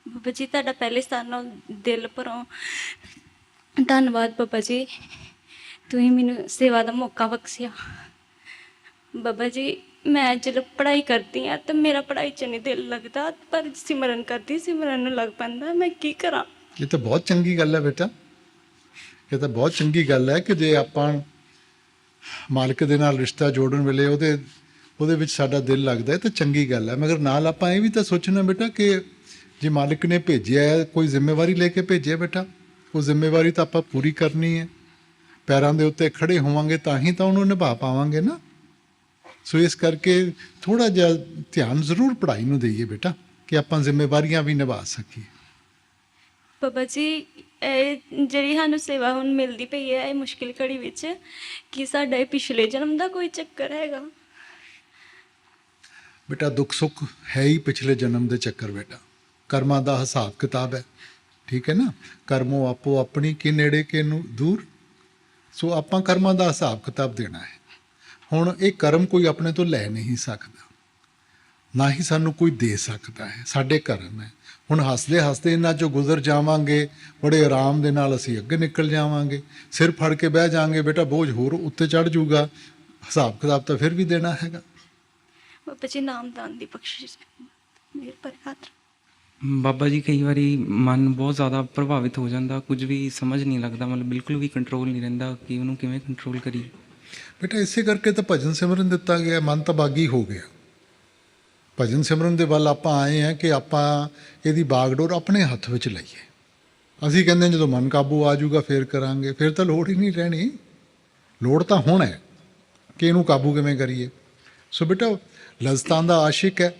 ਬਾਬਾ ਜੀ ਤੁਹਾਡਾ ਪਹਿਲੇ ਸਥਾਨ ਨਾਲ ਦਿਲ ਭਰੋਂ ਧੰਨਵਾਦ ਬਾਬਾ ਜੀ। ਤੁਸੀਂ ਮੈਨੂੰ ਸੇਵਾ ਦਾ ਮੌਕਾ ਬਖਸ਼ਿਆ। ਬਾਬਾ ਜੀ ਮੈਂ ਜਦੋਂ ਪੜ੍ਹਾਈ ਕਰਦੀ ਹਾਂ ਤਾਂ ਮੇਰਾ ਪੜ੍ਹਾਈ 'ਚ ਨਹੀਂ ਦਿਲ ਲੱਗਦਾ, ਪਰ ਸਿਮਰਨ ਕਰਦੀ ਸਿਮਰਨ ਨੂੰ ਲੱਗ ਪੈਂਦਾ। ਮੈਂ ਕੀ ਕਰਾਂ? ਇਹ ਤਾਂ ਬਹੁਤ ਚੰਗੀ ਗੱਲ ਹੈ ਬੇਟਾ, ਇਹ ਤਾਂ ਬਹੁਤ ਚੰਗੀ ਗੱਲ ਹੈ ਕਿ ਜੇ ਆਪਾਂ ਮਾਲਕ ਦੇ ਨਾਲ ਰਿਸ਼ਤਾ ਜੋੜਨ ਵੇਲੇ ਉਹਦੇ ਵਿੱਚ ਸਾਡਾ ਦਿਲ ਲੱਗਦਾ ਹੈ ਤਾਂ ਚੰਗੀ ਗੱਲ ਹੈ। ਮਗਰ ਨਾਲ ਆਪਾਂ ਇਹ ਵੀ ਤਾਂ ਸੋਚਣਾ ਬੇਟਾ ਕਿ ਜੇ ਮਾਲਕ ਨੇ ਭੇਜਿਆ ਹੈ, ਕੋਈ ਜ਼ਿੰਮੇਵਾਰੀ ਲੈ ਕੇ ਭੇਜਿਆ ਬੇਟਾ, ਉਹ ਜ਼ਿੰਮੇਵਾਰੀ ਤਾਂ ਆਪਾਂ ਪੂਰੀ ਕਰਨੀ ਹੈ। ਪੈਰਾਂ ਦੇ ਉੱਤੇ ਖੜੇ ਹੋਵਾਂਗੇ ਤਾਂ ਹੀ ਤਾਂ ਉਹਨੂੰ ਨਿਭਾ ਪਾਵਾਂਗੇ ਨਾ। ਸੋ ਇਸ ਕਰਕੇ ਥੋੜ੍ਹਾ ਜਿਹਾ ਧਿਆਨ ਜ਼ਰੂਰ ਪੜ੍ਹਾਈ ਨੂੰ ਦੇਈਏ ਬੇਟਾ, ਕਿ ਆਪਾਂ ਜ਼ਿੰਮੇਵਾਰੀਆਂ ਵੀ ਨਿਭਾ ਸਕੀਏ। ਬਾਬਾ ਜੀ ਇਹ ਜਿਹੜੀ ਸਾਨੂੰ ਸੇਵਾ ਹੁਣ ਮਿਲਦੀ ਪਈ ਹੈ ਇਹ ਮੁਸ਼ਕਿਲ ਘੜੀ ਵਿੱਚ, ਕੀ ਸਾਡਾ ਇਹ ਪਿਛਲੇ ਜਨਮ ਦਾ ਕੋਈ ਚੱਕਰ ਹੈਗਾ? ਬੇਟਾ ਦੁੱਖ ਸੁੱਖ ਹੈ ਹੀ ਪਿਛਲੇ ਜਨਮ ਦੇ ਚੱਕਰ ਬੇਟਾ। ਕਰਮਾਂ ਦਾ ਹਿਸਾਬ ਕਿਤਾਬ ਹੈ, ਠੀਕ ਹੈ ਨਾ। ਕਰਮੋ ਆਪੋ ਆਪਣੀ ਕਿ ਨੇੜੇ ਕਿ ਨੂੰ ਦੂਰ। ਸੋ ਆਪਾਂ ਕਰਮਾਂ ਦਾ ਹਿਸਾਬ ਕਿਤਾਬ ਦੇਣਾ ਹੈ। ਹੁਣ ਇਹ ਕਰਮ ਕੋਈ ਆਪਣੇ ਤੋਂ ਲੈ ਨਹੀਂ ਸਕਦਾ, ਨਾ ਹੀ ਸਾਨੂੰ ਕੋਈ ਦੇ ਸਕਦਾ ਹੈ। ਸਾਡੇ ਕਰਮ ਹੈ। ਹੁਣ ਹੱਸਦੇ ਹੱਸਦੇ ਇਹਨਾਂ 'ਚੋਂ ਗੁਜ਼ਰ ਜਾਵਾਂਗੇ, ਬੜੇ ਆਰਾਮ ਦੇ ਨਾਲ ਅਸੀਂ ਅੱਗੇ ਨਿਕਲ ਜਾਵਾਂਗੇ। ਸਿਰ ਫੜ ਕੇ ਬਹਿ ਜਾਵਾਂਗੇ ਬੇਟਾ, ਬੋਝ ਹੋਰ ਉੱਤੇ ਚੜ੍ਹ ਜਾਊਗਾ। ਹਿਸਾਬ ਕਿਤਾਬ ਤਾਂ ਫਿਰ ਵੀ ਦੇਣਾ ਹੈਗਾ। ਬਾਬਾ ਜੀ ਨਾਮਦਾਨ ਦੀ ਬਖਸ਼ਿਸ਼ ਮੇਰੇ ਪਰ ਹੱਥ। ਬਾਬਾ ਜੀ ਕਈ ਵਾਰੀ ਮਨ ਬਹੁਤ ਜ਼ਿਆਦਾ ਪ੍ਰਭਾਵਿਤ ਹੋ ਜਾਂਦਾ, ਕੁਝ ਵੀ ਸਮਝ ਨਹੀਂ ਲੱਗਦਾ, ਮਤਲਬ ਬਿਲਕੁਲ ਵੀ ਕੰਟਰੋਲ ਨਹੀਂ ਰਹਿੰਦਾ ਕਿ ਉਹਨੂੰ ਕਿਵੇਂ ਕੰਟਰੋਲ ਕਰੀਏ। ਬੇਟਾ ਇਸੇ ਕਰਕੇ ਤਾਂ ਭਜਨ ਸਿਮਰਨ ਦਿੱਤਾ ਗਿਆ। ਮਨ ਤਾਂ ਬਾਗੀ ਹੋ ਗਿਆ। ਭਜਨ ਸਿਮਰਨ ਦੇ ਵੱਲ ਆਪਾਂ ਆਏ ਹਾਂ ਕਿ ਆਪਾਂ ਇਹਦੀ ਬਾਗਡੋਰ ਆਪਣੇ ਹੱਥ ਵਿੱਚ ਲਈਏ। ਅਸੀਂ ਕਹਿੰਦੇ ਜਦੋਂ ਮਨ ਕਾਬੂ ਆ ਜਾਊਗਾ ਫਿਰ ਕਰਾਂਗੇ, ਫਿਰ ਤਾਂ ਲੋੜ ਹੀ ਨਹੀਂ ਰਹਿਣੀ। ਲੋੜ ਤਾਂ ਹੁਣ ਹੈ ਕਿ ਇਹਨੂੰ ਕਾਬੂ ਕਿਵੇਂ ਕਰੀਏ। ਸੋ ਬੇਟਾ ਲਜ਼ਤਾਂ ਦਾ ਆਸ਼ਿਕ ਹੈ,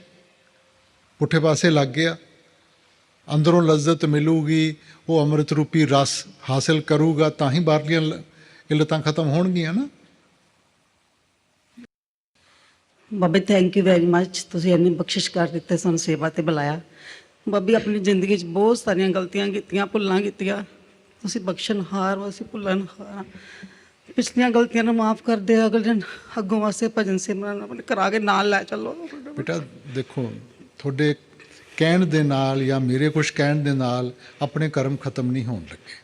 ਪੁੱਠੇ ਪਾਸੇ ਲੱਗ ਗਿਆ। ਅੰਦਰੋਂ ਲਜ਼ਤ ਮਿਲੂਗੀ, ਉਹ ਅੰਮ੍ਰਿਤ ਰੂਪੀ ਰਸ ਹਾਸਿਲ ਕਰੂਗਾ ਤਾਂ ਹੀ ਬਾਹਰਲੀਆਂ ਇਲਤਾਂ ਖਤਮ ਹੋਣਗੀਆਂ ਨਾ। ਬਾਬੇ ਥੈਂਕ ਯੂ ਵੈਰੀ ਮੱਚ, ਤੁਸੀਂ ਇੰਨੀ ਬਖਸ਼ਿਸ਼ ਕਰ ਦਿੱਤੇ, ਸਾਨੂੰ ਸੇਵਾ 'ਤੇ ਬੁਲਾਇਆ। ਬਾਬੇ ਆਪਣੀ ਜ਼ਿੰਦਗੀ 'ਚ ਬਹੁਤ ਸਾਰੀਆਂ ਗਲਤੀਆਂ ਕੀਤੀਆਂ, ਭੁੱਲਾਂ ਕੀਤੀਆਂ। ਤੁਸੀਂ ਬਖਸ਼ਣਹਾਰ ਹੋ, ਅਸੀਂ ਭੁੱਲਣਹਾਰ ਹਾਂ। ਪਿਛਲੀਆਂ ਗਲਤੀਆਂ ਨੂੰ ਮਾਫ਼ ਕਰਦੇ ਆ। ਅਗਲੇ ਅੱਗੋਂ ਵਾਸਤੇ ਭਜਨ ਸਿਮਰਨ ਆਪਣੇ ਕਰਾ ਕੇ ਨਾਲ ਲੈ ਚੱਲੋ। ਬੇਟਾ ਦੇਖੋ, ਤੁਹਾਡੇ ਕਹਿਣ ਦੇ ਨਾਲ ਜਾਂ ਮੇਰੇ ਕੁਛ ਕਹਿਣ ਦੇ ਨਾਲ ਆਪਣੇ ਕਰਮ ਖਤਮ ਨਹੀਂ ਹੋਣ ਲੱਗੇ।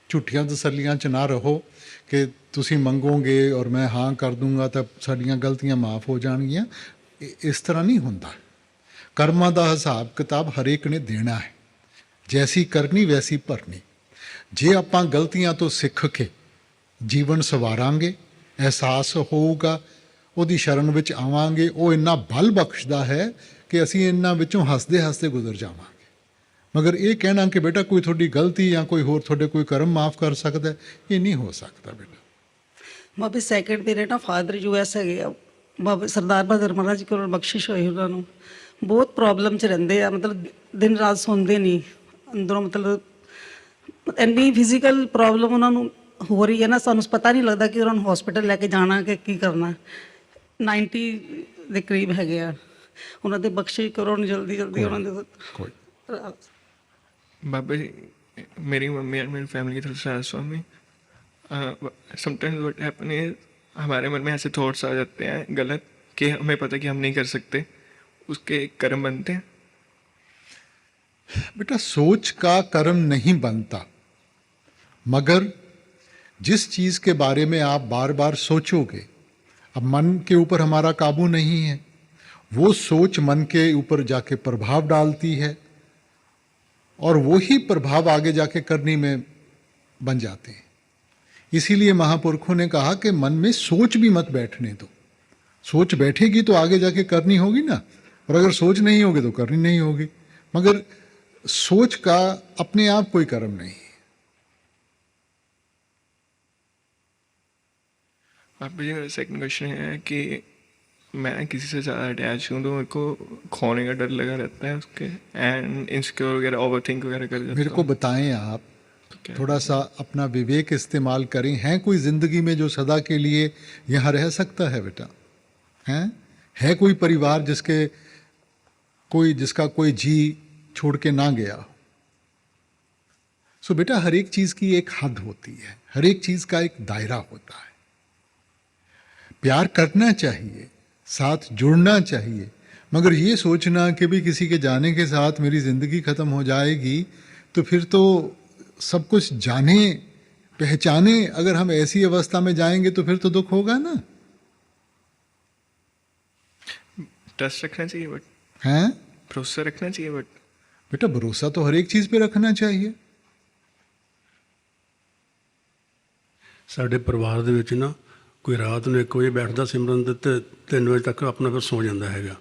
ਝੂਠੀਆਂ ਤਸੱਲੀਆਂ 'ਚ ਨਾ ਰਹੋ ਕਿ ਤੁਸੀਂ ਮੰਗੋਗੇ ਔਰ ਮੈਂ ਹਾਂ ਕਰ ਦੂੰਗਾ ਤਾਂ ਸਾਡੀਆਂ ਗਲਤੀਆਂ ਮਾफ़ ਹੋ ਜਾਣਗੀਆਂ। ਇਸ ਤਰ੍ਹਾਂ ਨਹੀਂ ਹੁੰਦਾ। ਕਰਮਾਂ ਦਾ ਹਿਸਾਬ ਕਿਤਾਬ ਹਰੇਕ ਨੇ ਦੇਣਾ ਹੈ। ਜੈਸੀ ਕਰਨੀ ਵੈਸੀ ਭਰਨੀ। ਜੇ ਆਪਾਂ ਗਲਤੀਆਂ ਤੋਂ ਸਿੱਖ ਕੇ ਜੀਵਨ ਸਵਾਰਾਂਗੇ, ਅਹਿਸਾਸ ਹੋਊਗਾ, ਉਹਦੀ ਸ਼ਰਨ ਵਿੱਚ ਆਵਾਂਗੇ, ਉਹ ਇੰਨਾ ਬਲ ਬਖਸ਼ਦਾ ਹੈ ਕਿ ਅਸੀਂ ਇਹਨਾਂ ਵਿੱਚੋਂ ਹੱਸਦੇ ਹੱਸਦੇ ਗੁਜ਼ਰ ਜਾਵਾਂਗੇ। ਮਗਰ ਇਹ ਕਹਿਣਾ ਕਿ ਬੇਟਾ ਕੋਈ ਤੁਹਾਡੀ ਗਲਤੀ ਜਾਂ ਕੋਈ ਹੋਰ ਤੁਹਾਡੇ ਕੋਈ ਕਰਮ ਮਾफ़ ਕਰ ਸਕਦਾ, ਇਹ ਨਹੀਂ ਹੋ ਸਕਦਾ ਬੇਟਾ। ਬਾਬੇ ਸੈਕਿੰਡ ਮੇਰੇ ਨਾ ਫਾਦਰ US ਹੈਗੇ ਆ, ਬਾਬਾ ਸਰਦਾਰ ਬਹਾਦਰ ਮਹਾਰਾਜ ਜੀ ਕੋਲ ਬਖਸ਼ਿਸ਼ ਹੋਈ ਉਹਨਾਂ ਨੂੰ। ਬਹੁਤ ਪ੍ਰੋਬਲਮ 'ਚ ਰਹਿੰਦੇ ਆ, ਮਤਲਬ ਦਿਨ ਰਾਤ ਸੌਂਦੇ ਨਹੀਂ ਅੰਦਰੋਂ। ਮਤਲਬ ਇੰਨੀ ਫਿਜ਼ੀਕਲ ਪ੍ਰੋਬਲਮ ਉਹਨਾਂ ਨੂੰ ਹੋ ਰਹੀ ਹੈ ਨਾ, ਸਾਨੂੰ ਪਤਾ ਨਹੀਂ ਲੱਗਦਾ ਕਿ ਉਹਨਾਂ ਨੂੰ ਹੌਸਪੀਟਲ ਲੈ ਕੇ ਜਾਣਾ ਕਿ ਕੀ ਕਰਨਾ। 90 ਦੇ ਕਰੀਬ ਹੈਗੇ ਆ। ਉਹਨਾਂ ਦੇ ਬਖਸ਼ਿਸ਼ ਕਰੋ ਜਲਦੀ ਜਲਦੀ ਉਹਨਾਂ ਦੇ। ਕੋਈ बाबा जी, मेरी मम्मी और मेरी फैमिली की तरफ से स्वामी, समटाइम्स व्हाट हैपन इज हमारे मन में ऐसे थॉट्स आ जाते हैं गलत कि हमें पता कि हम नहीं कर सकते, उसके कर्म बनते हैं। बेटा सोच का कर्म नहीं बनता, मगर जिस चीज़ के बारे में आप बार बार सोचोगे, अब मन के ऊपर हमारा काबू नहीं है, वो सोच मन के ऊपर जाके प्रभाव डालती है और वही प्रभाव आगे जाके करनी में बन जाते हैं। इसीलिए महापुरुषों ने कहा कि मन में सोच भी मत बैठने दो। सोच बैठेगी तो आगे जाके करनी होगी ना, और अगर सोच नहीं होगी तो करनी नहीं होगी। मगर सोच का अपने आप कोई कर्म नहीं है। बाबा जी, मेरा सेकंड क्वेश्चन है कि मैं किसी से ज़्यादा अटैच हूँ तो मेरे को खोने का डर लगा रहता है उसके, एंड इनसिक्योर वगैरह ओवर थिंक वगैरह कर जाता मेरे को हूँ। बताएं आप, थोड़ा सा अपना विवेक इस्तेमाल करें। हैं कोई ज़िंदगी में जो सदा के लिए यहाँ रह सकता है बेटा? है कोई परिवार जिसका कोई जी छोड़ के ना गया हो? सो बेटा हर एक चीज़ की एक हद होती है, हर एक चीज़ का एक दायरा होता है। प्यार करना चाहिए, साथ जुड़ना चाहिए, मगर ये सोचना कि भी किसी के जाने के साथ मेरी ज़िंदगी ख़त्म हो जाएगी, तो फिर तो सब कुछ जाने पहचाने अगर हम ऐसी अवस्था में जाएंगे तो फिर तो दुख होगा ना। ट्रस्ट रखना चाहिए बट हैं भरोसा रखना चाहिए बट बेटा, भरोसा तो हर एक चीज़ पे रखना चाहिए। ਸਾਡੇ ਪਰਿਵਾਰ ਦੇ ਵਿੱਚ ਨਾ ਕੋਈ ਰਾਤ ਨੂੰ 1 ਵਜੇ ਬੈਠਦਾ ਸਿਮਰਨ ਦੇ ਤੇ 3 ਵਜੇ ਤੱਕ ਆਪਣਾ ਫਿਰ ਸੌ ਜਾਂਦਾ ਹੈਗਾ,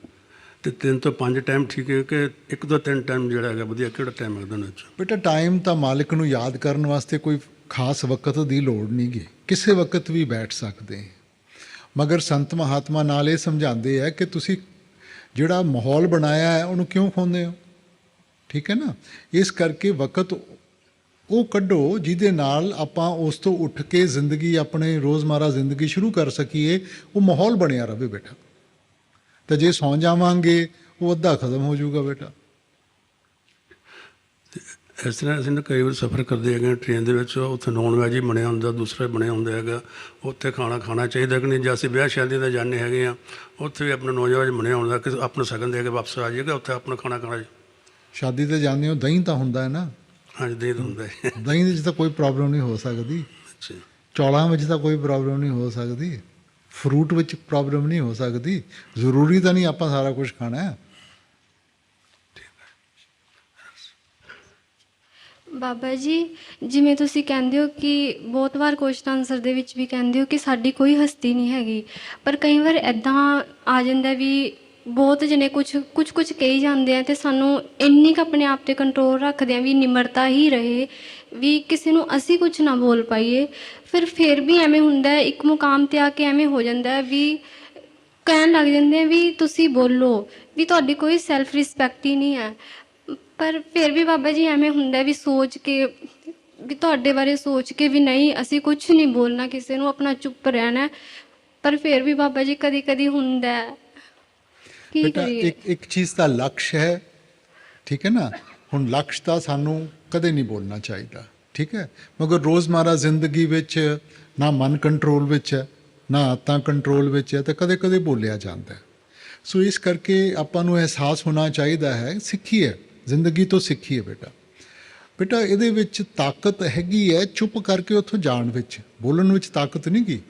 ਤੇ 3 ਤੋਂ 5 ਟਾਈਮ ਠੀਕ ਹੈ ਕਿ 1 ਤੋਂ 3 ਟਾਈਮ ਜਿਹੜਾ ਹੈਗਾ ਵਧੀਆ, ਕਿਹੜਾ ਟਾਈਮ ਹੈ ਦਿਨ ਵਿੱਚ? ਬੇਟਾ, ਟਾਈਮ ਤਾਂ ਮਾਲਕ ਨੂੰ ਯਾਦ ਕਰਨ ਵਾਸਤੇ ਕੋਈ ਖਾਸ ਵਕਤ ਦੀ ਲੋੜ ਨਹੀਂ ਗੀ, ਕਿਸੇ ਵਕਤ ਵੀ ਬੈਠ ਸਕਦੇ ਹਾਂ। ਮਗਰ ਸੰਤ ਮਹਾਤਮਾ ਨਾਲ ਇਹ ਸਮਝਾਉਂਦੇ ਆ ਕਿ ਤੁਸੀਂ ਜਿਹੜਾ ਮਾਹੌਲ ਬਣਾਇਆ ਹੈ ਉਹਨੂੰ ਕਿਉਂ ਖੋਂਦੇ ਹੋ, ਠੀਕ ਹੈ ਨਾ। ਇਸ ਕਰਕੇ ਵਕਤ ਉਹ ਕੱਢੋ ਜਿਹਦੇ ਨਾਲ ਆਪਾਂ ਉਸ ਤੋਂ ਉੱਠ ਕੇ ਜ਼ਿੰਦਗੀ, ਆਪਣੇ ਰੋਜ਼ਮਰਾ ਜ਼ਿੰਦਗੀ ਸ਼ੁਰੂ ਕਰ ਸਕੀਏ। ਉਹ ਮਾਹੌਲ ਬਣਿਆ ਰਵੇ ਬੇਟਾ। ਤਾਂ ਜੇ ਸੌਂ ਜਾਵਾਂਗੇ ਉਹ ਅੱਧਾ ਖਤਮ ਹੋ ਜਾਊਗਾ ਬੇਟਾ। ਇਸ ਤਰ੍ਹਾਂ ਅਸੀਂ ਨਾ ਕਈ ਵਾਰ ਸਫ਼ਰ ਕਰਦੇ ਹੈਗੇ ਟ੍ਰੇਨ ਦੇ ਵਿੱਚ, ਉੱਥੇ ਨੌਨ ਵੈਜ ਹੀ ਬਣਿਆ ਹੁੰਦਾ, ਦੂਸਰਾ ਬਣਿਆ ਹੁੰਦਾ ਹੈਗਾ, ਉੱਥੇ ਖਾਣਾ ਖਾਣਾ ਚਾਹੀਦਾ ਕਿ ਨਹੀਂ? ਜੇ ਅਸੀਂ ਵਿਆਹ ਸ਼ਾਦੀ 'ਤੇ ਜਾਂਦੇ ਹੈਗੇ ਆ, ਉੱਥੇ ਵੀ ਆਪਣਾ ਨੌਨ ਵੈਜ ਬਣਿਆ ਹੁੰਦਾ ਕਿ ਆਪਣਾ ਸ਼ਗਨ ਦੇ ਕੇ ਵਾਪਸ ਆ ਜਾਈਏਗਾ, ਉੱਥੇ ਆਪਣਾ ਖਾਣਾ ਖਾਣਾ ਜੀ। ਸ਼ਾਦੀ ਤੇ ਜਾਂਦੇ ਹੋ, ਦਹੀਂ ਤਾਂ ਹੁੰਦਾ ਹੈ ਨਾ। ਹਾਂਜੀ, ਦਹੀਂ ਤਾਂ ਹੁੰਦਾ ਹੈ। ਦਹੀਂ ਵਿੱਚ ਤਾਂ ਕੋਈ ਪ੍ਰੋਬਲਮ ਨਹੀਂ ਹੋ ਸਕਦੀ, ਅੱਛਾ ਜੀ। ਚੌਲਾਂ ਵਿੱਚ ਤਾਂ ਕੋਈ ਪ੍ਰੋਬਲਮ ਨਹੀਂ ਹੋ ਸਕਦੀ, ਫਰੂਟ ਵਿੱਚ ਪ੍ਰੋਬਲਮ ਨਹੀਂ ਹੋ ਸਕਦੀ। ਜ਼ਰੂਰੀ ਤਾਂ ਨਹੀਂ ਆਪਾਂ ਸਾਰਾ ਕੁਝ ਖਾਣਾ ਹੈ। ਬਾਬਾ ਜੀ, ਜਿਵੇਂ ਤੁਸੀਂ ਕਹਿੰਦੇ ਹੋ ਕਿ ਬਹੁਤ ਵਾਰ ਕੁਐਸਚਨ ਆਨਸਰ ਦੇ ਵਿੱਚ ਵੀ ਕਹਿੰਦੇ ਹੋ ਕਿ ਸਾਡੀ ਕੋਈ ਹਸਤੀ ਨਹੀਂ ਹੈਗੀ, ਪਰ ਕਈ ਵਾਰ ਇੱਦਾਂ ਆ ਜਾਂਦਾ ਵੀ ਬਹੁਤ ਜਣੇ ਕੁਝ ਕਹੀ ਜਾਂਦੇ ਆ, ਤੇ ਸਾਨੂੰ ਇੰਨੀ ਕੁ ਆਪਣੇ ਆਪ 'ਤੇ ਕੰਟਰੋਲ ਰੱਖਦੇ ਆ ਵੀ ਨਿਮਰਤਾ ਹੀ ਰਹੇ, ਵੀ ਕਿਸੇ ਨੂੰ ਅਸੀਂ ਕੁਝ ਨਾ ਬੋਲ ਪਾਈਏ। ਫਿਰ ਵੀ ਐਵੇਂ ਹੁੰਦਾ, ਇੱਕ ਮੁਕਾਮ 'ਤੇ ਆ ਕੇ ਐਵੇਂ ਹੋ ਜਾਂਦਾ ਵੀ ਕਹਿਣ ਲੱਗ ਜਾਂਦੇ ਆ ਵੀ ਤੁਸੀਂ ਬੋਲੋ, ਵੀ ਤੁਹਾਡੀ ਕੋਈ ਸੈਲਫ ਰਿਸਪੈਕਟ ਹੀ ਨਹੀਂ ਹੈ। ਪਰ ਫਿਰ ਵੀ ਬਾਬਾ ਜੀ ਐਵੇਂ ਹੁੰਦਾ ਵੀ ਸੋਚ ਕੇ, ਵੀ ਤੁਹਾਡੇ ਬਾਰੇ ਸੋਚ ਕੇ ਵੀ ਨਹੀਂ, ਅਸੀਂ ਕੁਝ ਨਹੀਂ ਬੋਲਣਾ ਕਿਸੇ ਨੂੰ, ਆਪਣਾ ਚੁੱਪ ਰਹਿਣਾ। ਪਰ ਫਿਰ ਵੀ ਬਾਬਾ ਜੀ ਕਦੀ ਕਦੀ ਹੁੰਦਾ, ਕੀ ਬੇਟਾ, ਕਰੀਏ? ਇੱਕ ਚੀਜ਼ ਦਾ ਲਕਸ਼ ਹੈ, ਠੀਕ ਹੈ ਨਾ। ਹੁਣ ਲਕਸ਼ ਤਾਂ ਸਾਨੂੰ ਕਦੇ ਨਹੀਂ ਬੋਲਣਾ ਚਾਹੀਦਾ, ਠੀਕ ਹੈ। ਮਗਰ ਰੋਜ਼ਮਰਾ ਜ਼ਿੰਦਗੀ ਵਿੱਚ ਨਾ ਮਨ ਕੰਟਰੋਲ ਵਿੱਚ ਹੈ, ਨਾ ਆਦਤਾਂ ਕੰਟਰੋਲ ਵਿੱਚ ਹੈ, ਤਾਂ ਕਦੇ ਕਦੇ ਬੋਲਿਆ ਜਾਂਦਾ ਹੈ। ਸੋ ਇਸ ਕਰਕੇ ਆਪਾਂ ਨੂੰ ਅਹਿਸਾਸ ਹੋਣਾ ਚਾਹੀਦਾ ਹੈ, ਸਿੱਖੀਏ ਜ਼ਿੰਦਗੀ ਤੋਂ, ਸਿੱਖੀਏ ਬੇਟਾ। ਬੇਟਾ, ਇਹਦੇ ਵਿੱਚ ਤਾਕਤ ਹੈਗੀ ਹੈ ਚੁੱਪ ਕਰਕੇ ਉੱਥੋਂ ਜਾਣ ਵਿੱਚ, ਬੋਲਣ ਵਿੱਚ ਤਾਕਤ ਨਹੀਂ ਗੀ।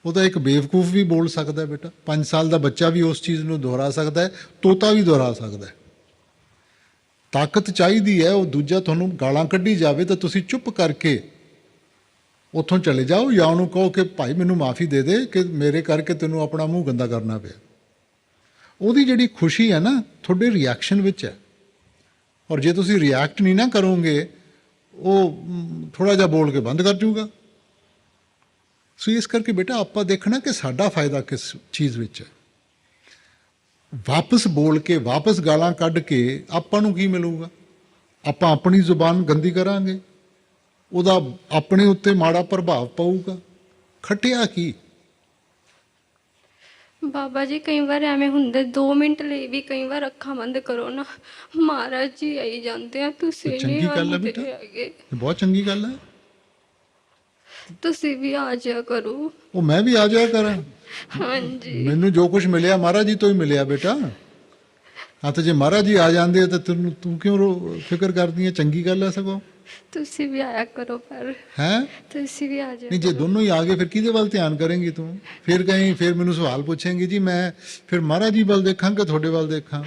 ਉਹਦਾ ਇੱਕ ਬੇਵਕੂਫ ਵੀ ਬੋਲ ਸਕਦਾ ਹੈ ਬੇਟਾ, 5 ਸਾਲ ਦਾ ਬੱਚਾ ਵੀ ਉਸ ਚੀਜ਼ ਨੂੰ ਦੁਹਰਾ ਸਕਦਾ ਹੈ, ਤੋਤਾ ਵੀ ਦੁਹਰਾ ਸਕਦਾ ਹੈ। ਤਾਕਤ ਚਾਹੀਦੀ ਹੈ। ਉਹ ਦੂਜਾ ਤੁਹਾਨੂੰ ਗਾਲਾਂ ਕੱਢੀ ਜਾਵੇ ਤਾਂ ਤੁਸੀਂ ਚੁੱਪ ਕਰਕੇ ਉੱਥੋਂ ਚਲੇ ਜਾਓ, ਜਾਂ ਉਹਨੂੰ ਕਹੋ ਕਿ ਭਾਈ ਮੈਨੂੰ ਮਾਫੀ ਦੇ ਦੇ ਕਿ ਮੇਰੇ ਕਰਕੇ ਤੈਨੂੰ ਆਪਣਾ ਮੂੰਹ ਗੰਦਾ ਕਰਨਾ ਪਿਆ। ਉਹਦੀ ਜਿਹੜੀ ਖੁਸ਼ੀ ਹੈ ਨਾ ਤੁਹਾਡੇ ਰਿਐਕਸ਼ਨ ਵਿੱਚ ਹੈ, ਔਰ ਜੇ ਤੁਸੀਂ ਰਿਐਕਟ ਨਹੀਂ ਨਾ ਕਰੋਗੇ ਉਹ ਥੋੜ੍ਹਾ ਜਿਹਾ ਬੋਲ ਕੇ ਬੰਦ ਕਰ ਜੂਗਾ। ਸੋ ਇਸ ਕਰਕੇ ਬੇਟਾ ਆਪਾਂ ਦੇਖਣਾ ਕਿ ਸਾਡਾ ਫਾਇਦਾ ਕਿਸ ਚੀਜ਼ ਵਿੱਚ ਹੈ। ਵਾਪਸ ਬੋਲ ਕੇ, ਵਾਪਸ ਗਾਲਾਂ ਕੱਢ ਕੇ ਆਪਾਂ ਨੂੰ ਕੀ ਮਿਲੂਗਾ? ਆਪਾਂ ਆਪਣੀ ਜ਼ੁਬਾਨ ਗੰਦੀ ਕਰਾਂਗੇ, ਉਹਦਾ ਆਪਣੇ ਉੱਤੇ ਮਾੜਾ ਪ੍ਰਭਾਵ ਪਊਗਾ। ਖਟਿਆ ਕੀ? ਬਾਬਾ ਜੀ, ਕਈ ਵਾਰ ਐਵੇਂ ਹੁੰਦਾ 2 ਮਿੰਟ ਲਈ ਵੀ ਕਈ ਵਾਰ ਅੱਖਾਂ ਬੰਦ ਕਰੋ ਨਾ, ਮਹਾਰਾਜ ਜੀ ਆਈ ਜਾਂਦੇ ਆ, ਤੁਸੀਂ ਨਹੀਂ ਚੰਗੀ ਗੱਲ ਹੈ ਆਉਂਦੇ ਬੇਟਾ, ਹੈਗੇ, ਇਹ ਬਹੁਤ ਚੰਗੀ ਗੱਲ ਹੈ। ਤੁਸੀਂ ਵੀ ਆ ਜਾਇਆ ਕਰੋ। ਉਹ ਮੈਂ ਵੀ ਆ ਜਾਇਆ ਕਰਾਂ। ਹਾਂਜੀ, ਮੈਨੂੰ ਜੋ ਕੁਝ ਮਿਲਿਆ ਮਹਾਰਾਜ ਜੀ ਤੋਂ ਹੀ ਮਿਲਿਆ ਬੇਟਾ। ਹਾਂ, ਤਾਂ ਜੇ ਮਹਾਰਾਜ ਜੀ ਆ ਜਾਂਦੇ ਤਾਂ ਤੂੰ ਕਿਉਂ ਫਿਕਰ ਕਰਦੀ ਹੈ? ਚੰਗੀ ਗੱਲ ਹੈ ਸਗੋਂ। ਤੁਸੀਂ ਵੀ ਆਇਆ ਕਰੋ, ਪਰ ਹੈ ਤੁਸੀਂ ਵੀ ਆ ਜਾਇਆ ਨਹੀਂ, ਜੇ ਦੋਨੋਂ ਹੀ ਆ ਗਏ ਫਿਰ ਕਿਹਦੇ ਵੱਲ ਧਿਆਨ ਕਰੇਂਗੀ ਤੂੰ? ਫਿਰ ਮੈਨੂੰ ਸਵਾਲ ਪੁੱਛੇਂਗੀ ਜੀ, ਮੈਂ ਫਿਰ ਮਹਾਰਾਜ ਜੀ ਵੱਲ ਦੇਖਾਂ ਕਿ ਤੁਹਾਡੇ ਵੱਲ ਦੇਖਾਂ?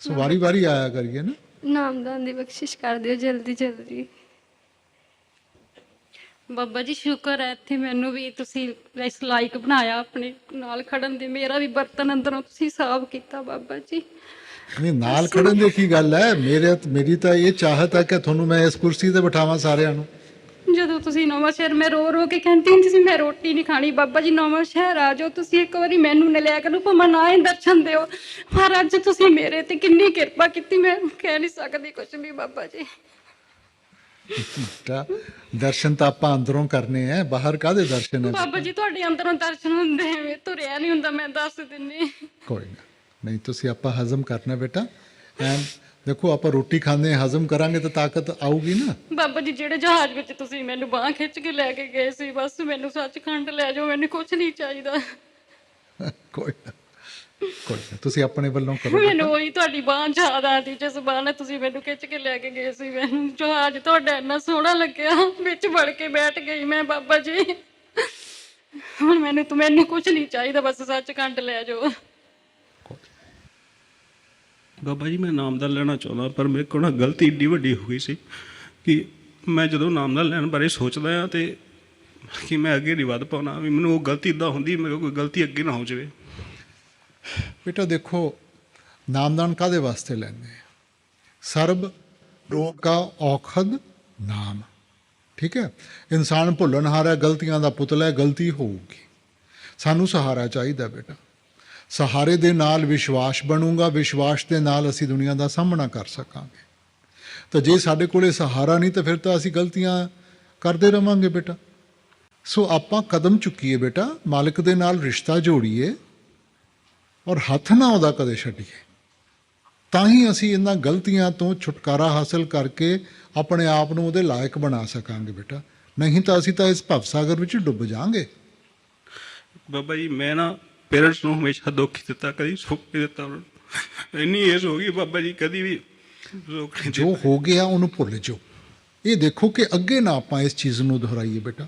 ਸੋ ਵਾਰੀ ਵਾਰੀ ਆਇਆ ਕਰੀਏ ਨਾ। ਨਾਮਦਾਨ ਦੀ ਬਖਸ਼ਿਸ਼ ਕਰ ਦਿਓ ਜਲਦੀ ਜਲਦੀ। ਬਾਬਾ ਜੀ, ਸ਼ੁਕਰ ਹੈ ਇੱਥੇ ਮੈਨੂੰ ਵੀ ਤੁਸੀਂ ਇਸ ਲਾਇਕ ਬਣਾਇਆ ਆਪਣੇ ਨਾਲ ਖੜਨ ਦੇ। ਮੇਰਾ ਵੀ ਬਰਤਨ ਅੰਦਰੋਂ ਤੁਸੀਂ ਸਾਫ਼ ਕੀਤਾ ਬਾਬਾ ਜੀ। ਨਹੀਂ, ਨਾਲ ਖੜਨ ਦੀ ਕੀ ਗੱਲ ਹੈ? ਮੇਰੀ ਤਾਂ ਇਹ ਚਾਹਤ ਹੈ ਕਿ ਤੁਹਾਨੂੰ ਮੈਂ ਇਸ ਕੁਰਸੀ ਤੇ ਬਿਠਾਵਾਂ ਸਾਰਿਆਂ ਨੂੰ। ਜਦੋਂ ਤੁਸੀਂ ਨਵਾਂ ਸ਼ਹਿਰ, ਮੈਂ ਰੋ ਰੋ ਕੇ ਕਹਿੰਦੀ ਹੁੰਦੀ ਸੀ ਮੈਂ ਰੋਟੀ ਨਹੀਂ ਖਾਣੀ। ਬਾਬਾ ਜੀ, ਨਵਾਂ ਸ਼ਹਿਰ ਆ ਜਾਓ, ਤੁਸੀਂ ਇੱਕ ਵਾਰੀ ਮੈਨੂੰ ਨਾ ਲਿਆ ਕਰੋ, ਭਾਵੇਂ ਨਾ ਹੀ ਦਰਸ਼ਨ ਦਿਓ, ਪਰ ਅੱਜ ਤੁਸੀਂ ਮੇਰੇ ਤੇ ਕਿੰਨੀ ਕਿਰਪਾ ਕੀਤੀ, ਮੈਂ ਕਹਿ ਨਹੀਂ ਸਕਦੀ ਕੁਝ ਵੀ ਬਾਬਾ ਜੀ। ਬੇਟਾ, ਦਰਸ਼ਨ ਤਾਂ ਆਪਾਂ ਅੰਦਰੋਂ ਕਰਨੇ ਆ, ਬਾਹਰ ਕਾਹਦੇ ਦਰਸ਼ਨ ਹੈ? ਬਾਬਾ ਜੀ, ਤੁਹਾਡੇ ਅੰਦਰੋਂ ਦਰਸ਼ਨ ਹੁੰਦੇ ਐਵੇਂ ਤੁਰਿਆ ਨਹੀਂ ਹੁੰਦਾ, ਮੈਂ ਦੱਸ ਦਿੰਨੀ। ਕੋਈ ਨਾ, ਨਹੀਂ ਤੁਸੀਂ ਆਪਾਂ ਹਜ਼ਮ ਕਰਨਾ ਬੇਟਾ। ਐਂ ਦੇਖੋ, ਆਪਾਂ ਰੋਟੀ ਖਾਂਦੇ ਹਾਂ, ਹਜ਼ਮ ਕਰਾਂਗੇ ਤਾਂ ਤਾਕਤ ਆਊਗੀ ਨਾ। ਬਾਬਾ ਜੀ, ਜਿਹੜੇ ਜਹਾਜ਼ ਵਿੱਚ ਤੁਸੀਂ ਮੈਨੂੰ ਬਾਂਹ ਖਿੱਚ ਕੇ ਲੈ ਕੇ ਗਏ ਸੀ, ਬਸ ਮੈਨੂੰ ਸੱਚਖੰਡ ਲੈ ਜਾਓ, ਮੈਨੂੰ ਕੁਝ ਨਹੀਂ ਚਾਹੀਦਾ। ਕੋਈ ਨਾ, ਕੋਈ ਨਾ, ਤੁਸੀਂ ਆਪਣੇ ਵੱਲੋਂ ਕਰੋ ਮੈਨੂੰ ਉਹੀ ਤੁਹਾਡੀ ਬਾਂਹ ਯਾਦ ਆਉਂਦੀ ਜਿਸ ਬਾਂਹ ਨਾਲ ਤੁਸੀਂ ਮੈਨੂੰ ਖਿੱਚ ਕੇ ਲੈ ਕੇ ਗਏ ਸੀ। ਮੈਨੂੰ ਜੋ ਅੱਜ ਤੁਹਾਡਾ ਇੰਨਾ ਸੋਹਣਾ ਲੱਗਿਆ, ਵਿੱਚ ਵੜ ਕੇ ਬੈਠ ਗਈ ਮੈਂ ਬਾਬਾ ਜੀ। ਹੁਣ ਮੈਨੂੰ ਕੁਝ ਨਹੀਂ ਚਾਹੀਦਾ, ਬਸ ਸੱਚਖੰਡ ਲੈ ਜਾਓ। ਬਾਬਾ ਜੀ ਮੈਂ ਨਾਮਦਾਨ ਲੈਣਾ ਚਾਹੁੰਦਾ, ਪਰ ਮੇਰੇ ਕੋਲ ਨਾ ਗਲਤੀ ਏਡੀ ਵੱਡੀ ਹੋ ਗਈ ਸੀ ਕਿ ਮੈਂ ਜਦੋਂ ਨਾਮਦਾਨ ਲੈਣ ਬਾਰੇ ਸੋਚਦਾ ਹਾਂ ਤੇ ਕਿ ਮੈਂ ਅੱਗੇ ਨਹੀਂ ਵੱਧ ਪਾਉਣਾ, ਵੀ ਮੈਨੂੰ ਉਹ ਗਲਤੀ ਇੱਦਾਂ ਹੁੰਦੀ ਮੇਰੇ ਕੋਲ ਕੋਈ ਗਲਤੀ ਅੱਗੇ ਨਾ ਹੋ ਜਾਵੇ। ਬੇਟਾ ਦੇਖੋ, ਨਾਮਦਾਨ ਕਾਹਦੇ ਵਾਸਤੇ ਲੈਂਦੇ ਆ? ਸਰਬ ਰੋਗ ਕਾ ਔਖਦ ਨਾਮ, ਠੀਕ ਹੈ। ਇਨਸਾਨ ਭੁੱਲਣਹਾਰ ਹੈ, ਗਲਤੀਆਂ ਦਾ ਪੁਤਲਾ ਹੈ, ਗਲਤੀ ਹੋਊਗੀ। ਸਾਨੂੰ ਸਹਾਰਾ ਚਾਹੀਦਾ ਬੇਟਾ। ਸਹਾਰੇ ਦੇ ਨਾਲ ਵਿਸ਼ਵਾਸ ਬਣੂਗਾ, ਵਿਸ਼ਵਾਸ ਦੇ ਨਾਲ ਅਸੀਂ ਦੁਨੀਆ ਦਾ ਸਾਹਮਣਾ ਕਰ ਸਕਾਂਗੇ। ਤਾਂ ਜੇ ਸਾਡੇ ਕੋਲੇ ਸਹਾਰਾ ਨਹੀਂ ਤਾਂ ਫਿਰ ਤਾਂ ਅਸੀਂ ਗਲਤੀਆਂ ਕਰਦੇ ਰਵਾਂਗੇ ਬੇਟਾ। ਸੋ ਆਪਾਂ ਕਦਮ ਚੁੱਕੀਏ ਬੇਟਾ, ਮਾਲਕ ਦੇ ਨਾਲ ਰਿਸ਼ਤਾ ਜੋੜੀਏ ਔਰ ਹੱਥ ਨਾ ਉਹਦਾ ਕਦੇ ਛੱਡੀਏ। ਤਾਂ ਹੀ ਅਸੀਂ ਇਹਨਾਂ ਗਲਤੀਆਂ ਤੋਂ ਛੁਟਕਾਰਾ ਹਾਸਲ ਕਰਕੇ ਆਪਣੇ ਆਪ ਨੂੰ ਉਹਦੇ ਲਾਇਕ ਬਣਾ ਸਕਾਂਗੇ ਬੇਟਾ। ਨਹੀਂ ਤਾਂ ਅਸੀਂ ਤਾਂ ਇਸ ਭਵਸਾਗਰ ਵਿੱਚ ਡੁੱਬ ਜਾਵਾਂਗੇ। ਬਾਬਾ ਜੀ ਮੈਂ ਨਾ ਪੇਰੈਂਟਸ ਨੂੰ ਹਮੇਸ਼ਾ ਦੁੱਖ ਹੀ ਦਿੱਤਾ, ਕਦੀ ਸੁੱਖ ਨਹੀਂ ਦਿੱਤਾ ਉਹਨਾਂ ਨੂੰ। ਇੰਨੀ ਏਜ ਹੋ ਗਈ ਬਾਬਾ ਜੀ, ਕਦੀ ਵੀ ਸੁੱਖ ਨਹੀਂ ਜੋ ਹੋ ਗਿਆ ਉਹਨੂੰ ਭੁੱਲ ਜਾਓ। ਇਹ ਦੇਖੋ ਕਿ ਅੱਗੇ ਨਾ ਆਪਾਂ ਇਸ ਚੀਜ਼ ਨੂੰ ਦੁਹਰਾਈਏ ਬੇਟਾ।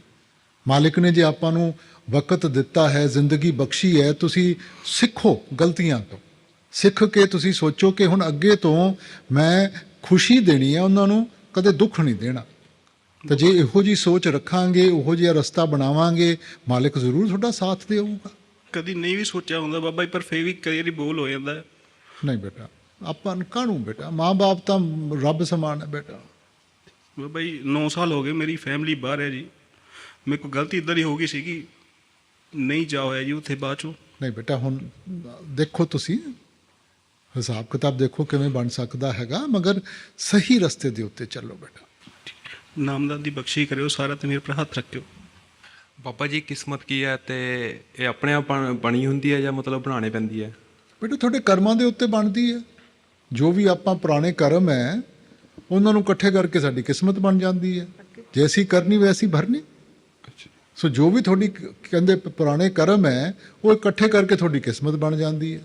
ਮਾਲਿਕ ਨੇ ਜੇ ਆਪਾਂ ਨੂੰ ਵਕਤ ਦਿੱਤਾ ਹੈ, ਜ਼ਿੰਦਗੀ ਬਖਸ਼ੀ ਹੈ, ਤੁਸੀਂ ਸਿੱਖੋ ਗਲਤੀਆਂ ਤੋਂ। ਸਿੱਖ ਕੇ ਤੁਸੀਂ ਸੋਚੋ ਕਿ ਹੁਣ ਅੱਗੇ ਤੋਂ ਮੈਂ ਖੁਸ਼ੀ ਦੇਣੀ ਹੈ ਉਹਨਾਂ ਨੂੰ, ਕਦੇ ਦੁੱਖ ਨਹੀਂ ਦੇਣਾ। ਤਾਂ ਜੇ ਇਹੋ ਜਿਹੀ ਸੋਚ ਰੱਖਾਂਗੇ, ਉਹੋ ਜਿਹਾ ਰਸਤਾ ਬਣਾਵਾਂਗੇ, ਮਾਲਿਕ ਜ਼ਰੂਰ ਤੁਹਾਡਾ ਸਾਥ ਦੇਊਗਾ। ਕਦੀ ਨਹੀਂ ਵੀ ਸੋਚਿਆ ਹੁੰਦਾ ਬਾਬਾ ਜੀ, ਪਰ ਫਿਰ ਵੀ ਕਈ ਵਾਰੀ ਬੋਲ ਹੋ ਜਾਂਦਾ ਹੈ। ਨਹੀਂ ਬੇਟਾ, ਆਪਾਂ ਨੂੰ ਕਾਹਨੂੰ ਬੇਟਾ, ਮਾਂ-ਬਾਪ ਤਾਂ ਰੱਬ ਸਮਾਨ ਹੈ ਬੇਟਾ। ਬਾਬਾ ਜੀ 9 ਸਾਲ ਹੋ ਗਏ ਮੇਰੀ ਫੈਮਿਲੀ ਬਾਹਰ ਹੈ ਜੀ। ਮੇਰੇ ਕੋਲ ਗਲਤੀ ਇੱਦਾਂ ਦੀ ਹੋ ਗਈ ਸੀ ਕਿ ਨਹੀਂ ਜਾ ਹੋਇਆ ਜੀ ਉੱਥੇ ਬਾਅਦ ਚੋਂ। ਨਹੀਂ ਬੇਟਾ, ਹੁਣ ਦੇਖੋ ਤੁਸੀਂ ਹਿਸਾਬ ਕਿਤਾਬ ਦੇਖੋ ਕਿਵੇਂ ਬਣ ਸਕਦਾ ਹੈਗਾ, ਮਗਰ ਸਹੀ ਰਸਤੇ ਦੇ ਉੱਤੇ ਚੱਲੋ ਬੇਟਾ। ਨਾਮਦਾਨ ਦੀ ਬਖਸ਼ੀ ਕਰਿਓ, ਸਾਰਾ ਤੇ ਮੇਰੇ ਪਰ ਹੱਥ ਰੱਖਿਓ। ਬਾਬਾ ਜੀ ਕਿਸਮਤ ਕੀ ਹੈ ਤੇ ਇਹ ਆਪਣੇ ਆਪ ਬਣੀ ਹੁੰਦੀ ਹੈ ਜਾਂ ਮਤਲਬ ਬਣਾਉਣੀ ਪੈਂਦੀ ਹੈ? ਬੇਟਾ ਤੁਹਾਡੇ ਕਰਮਾਂ ਦੇ ਉੱਤੇ ਬਣਦੀ ਹੈ। ਜੋ ਵੀ ਆਪਾਂ ਪੁਰਾਣੇ ਕਰਮ ਹੈ ਉਹਨਾਂ ਨੂੰ ਇਕੱਠੇ ਕਰਕੇ ਸਾਡੀ ਕਿਸਮਤ ਬਣ ਜਾਂਦੀ ਹੈ। ਜੈਸੀ ਕਰਨੀ ਵੈਸੀ ਭਰਨੀ। ਸੋ ਜੋ ਵੀ ਤੁਹਾਡੀ ਕਹਿੰਦੇ ਪੁਰਾਣੇ ਕਰਮ ਹੈ ਉਹ ਇਕੱਠੇ ਕਰਕੇ ਤੁਹਾਡੀ ਕਿਸਮਤ ਬਣ ਜਾਂਦੀ ਹੈ।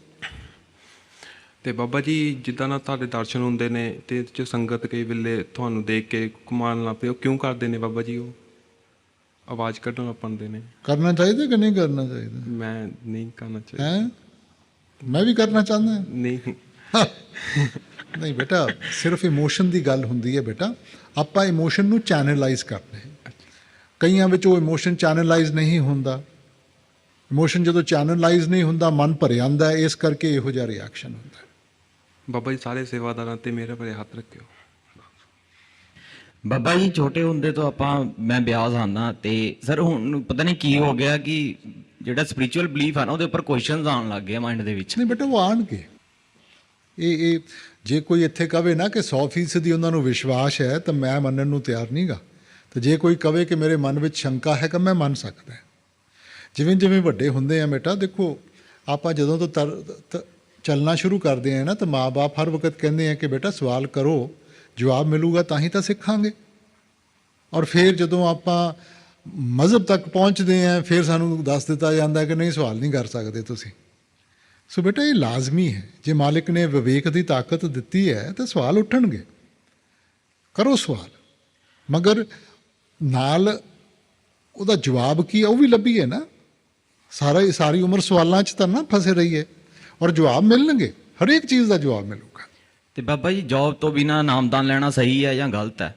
ਤੇ ਬਾਬਾ ਜੀ ਜਿੱਦਾਂ ਨਾ ਤੁਹਾਡੇ ਦਰਸ਼ਨ ਹੁੰਦੇ ਨੇ ਤੇ ਜੋ ਸੰਗਤ ਕਈ ਵੇਲੇ ਤੁਹਾਨੂੰ ਦੇਖ ਕੇ ਕਮਾਉਣ ਲੱਗ ਪਏ, ਉਹ ਕਿਉਂ ਕਰਦੇ ਨੇ ਬਾਬਾ ਜੀ? ਉਹ ਆਵਾਜ਼ ਕੱਢਣ ਲੱਗ ਪੈਂਦੇ ਨੇ। ਕਰਨਾ ਚਾਹੀਦਾ ਕਿ ਨਹੀਂ ਕਰਨਾ ਚਾਹੀਦਾ? ਮੈਂ ਨਹੀਂ ਕਰਨਾ ਚਾਹੀਦਾ। ਹੈ ਮੈਂ ਵੀ ਕਰਨਾ ਚਾਹੁੰਦਾ। ਨਹੀਂ ਨਹੀਂ ਬੇਟਾ, ਸਿਰਫ ਇਮੋਸ਼ਨ ਦੀ ਗੱਲ ਹੁੰਦੀ ਹੈ ਬੇਟਾ। ਆਪਾਂ ਇਮੋਸ਼ਨ ਨੂੰ ਚੈਨਲਾਈਜ਼ ਕਰਦੇ ਹਾਂ। ਕਈਆਂ ਵਿੱਚ ਉਹ ਇਮੋਸ਼ਨ ਚੈਨਲਾਈਜ਼ ਨਹੀਂ ਹੁੰਦਾ। ਇਮੋਸ਼ਨ ਜਦੋਂ ਚੈਨਲਾਈਜ਼ ਨਹੀਂ ਹੁੰਦਾ, ਮਨ ਭਰ ਜਾਂਦਾ ਹੈ, ਇਸ ਕਰਕੇ ਇਹੋ ਜਿਹਾ ਰਿਐਕਸ਼ਨ ਹੁੰਦਾ ਹੈ। ਬਾਬਾ ਜੀ ਸਾਰੇ ਸੇਵਾਦਾਰਾਂ ਤੇ ਮੇਰੇ ਭਰੇ ਹੱਥ ਰੱਖਿਓ। ਬਾਬਾ ਜੀ ਛੋਟੇ ਹੁੰਦੇ ਤੋਂ ਮੈਂ ਬਿਆਸ ਆਉਂਦਾ ਤੇ ਸਰ ਹੁਣ ਪਤਾ ਨਹੀਂ ਕੀ ਹੋ ਗਿਆ ਕਿ ਜਿਹੜਾ ਸਪਿਰਚੁਅਲ ਬਲੀਫ ਹੈ ਨਾ ਉਹਦੇ ਉੱਪਰ ਕੁਐਸਚਨਸ ਆਉਣ ਲੱਗ ਗਏ ਮਾਈਂਡ ਦੇ ਵਿੱਚ। ਨਹੀਂ ਬੇਟਾ, ਉਹ ਆਉਣਗੇ। ਇਹ ਜੇ ਕੋਈ ਇੱਥੇ ਕਵੇ ਨਾ ਕਿ 100% ਉਹਨਾਂ ਨੂੰ ਵਿਸ਼ਵਾਸ ਹੈ ਤਾਂ ਮੈਂ ਮੰਨਣ ਨੂੰ ਤਿਆਰ ਨਹੀਂਗਾ। ਤੇ ਜੇ ਕੋਈ ਕਵੇ ਕਿ ਮੇਰੇ ਮਨ ਵਿੱਚ ਸ਼ੰਕਾ ਹੈ ਕਿ ਮੈਂ ਮੰਨ ਸਕਦਾ। ਜਿਵੇਂ ਜਿਵੇਂ ਵੱਡੇ ਹੁੰਦੇ ਆ ਬੇਟਾ, ਦੇਖੋ ਆਪਾਂ ਜਦੋਂ ਤੋਂ ਚੱਲਣਾ ਸ਼ੁਰੂ ਕਰਦੇ ਆ ਨਾ ਤਾਂ ਮਾਂ-ਬਾਪ ਹਰ ਵਕਤ ਕਹਿੰਦੇ ਆ ਕਿ ਬੇਟਾ ਸਵਾਲ ਕਰੋ, ਜਵਾਬ ਮਿਲੂਗਾ ਤਾਂ ਹੀ ਤਾਂ ਸਿੱਖਾਂਗੇ। ਔਰ ਫਿਰ ਜਦੋਂ ਆਪਾਂ ਮਜ਼ਹਬ ਤੱਕ ਪਹੁੰਚਦੇ ਆ ਫਿਰ ਸਾਨੂੰ ਦੱਸ ਦਿੱਤਾ ਜਾਂਦਾ ਕਿ ਨਹੀਂ, ਸਵਾਲ ਨਹੀਂ ਕਰ ਸਕਦੇ ਤੁਸੀਂ। ਸੋ ਬੇਟਾ ਇਹ ਲਾਜ਼ਮੀ ਹੈ। ਜੇ ਮਾਲਿਕ ਨੇ ਵਿਵੇਕ ਦੀ ਤਾਕਤ ਦਿੱਤੀ ਹੈ ਤਾਂ ਸਵਾਲ ਉੱਠਣਗੇ, ਕਰੋ ਸਵਾਲ। ਮਗਰ ਨਾਲ ਉਹਦਾ ਜਵਾਬ ਕੀ ਹੈ ਉਹ ਵੀ ਲੱਭੀਏ ਨਾ। ਸਾਰੀ ਉਮਰ ਸਵਾਲਾਂ 'ਚ ਤਾਂ ਨਾ ਫਸੇ ਰਹੀਏ। ਔਰ ਜਵਾਬ ਮਿਲਣਗੇ, ਹਰੇਕ ਚੀਜ਼ ਦਾ ਜਵਾਬ ਮਿਲੂਗਾ। ਤੇ ਬਾਬਾ ਜੀ ਜੌਬ ਤੋਂ ਬਿਨਾ ਨਾਮਦਾਨ ਲੈਣਾ ਸਹੀ ਹੈ ਜਾਂ ਗਲਤ ਹੈ?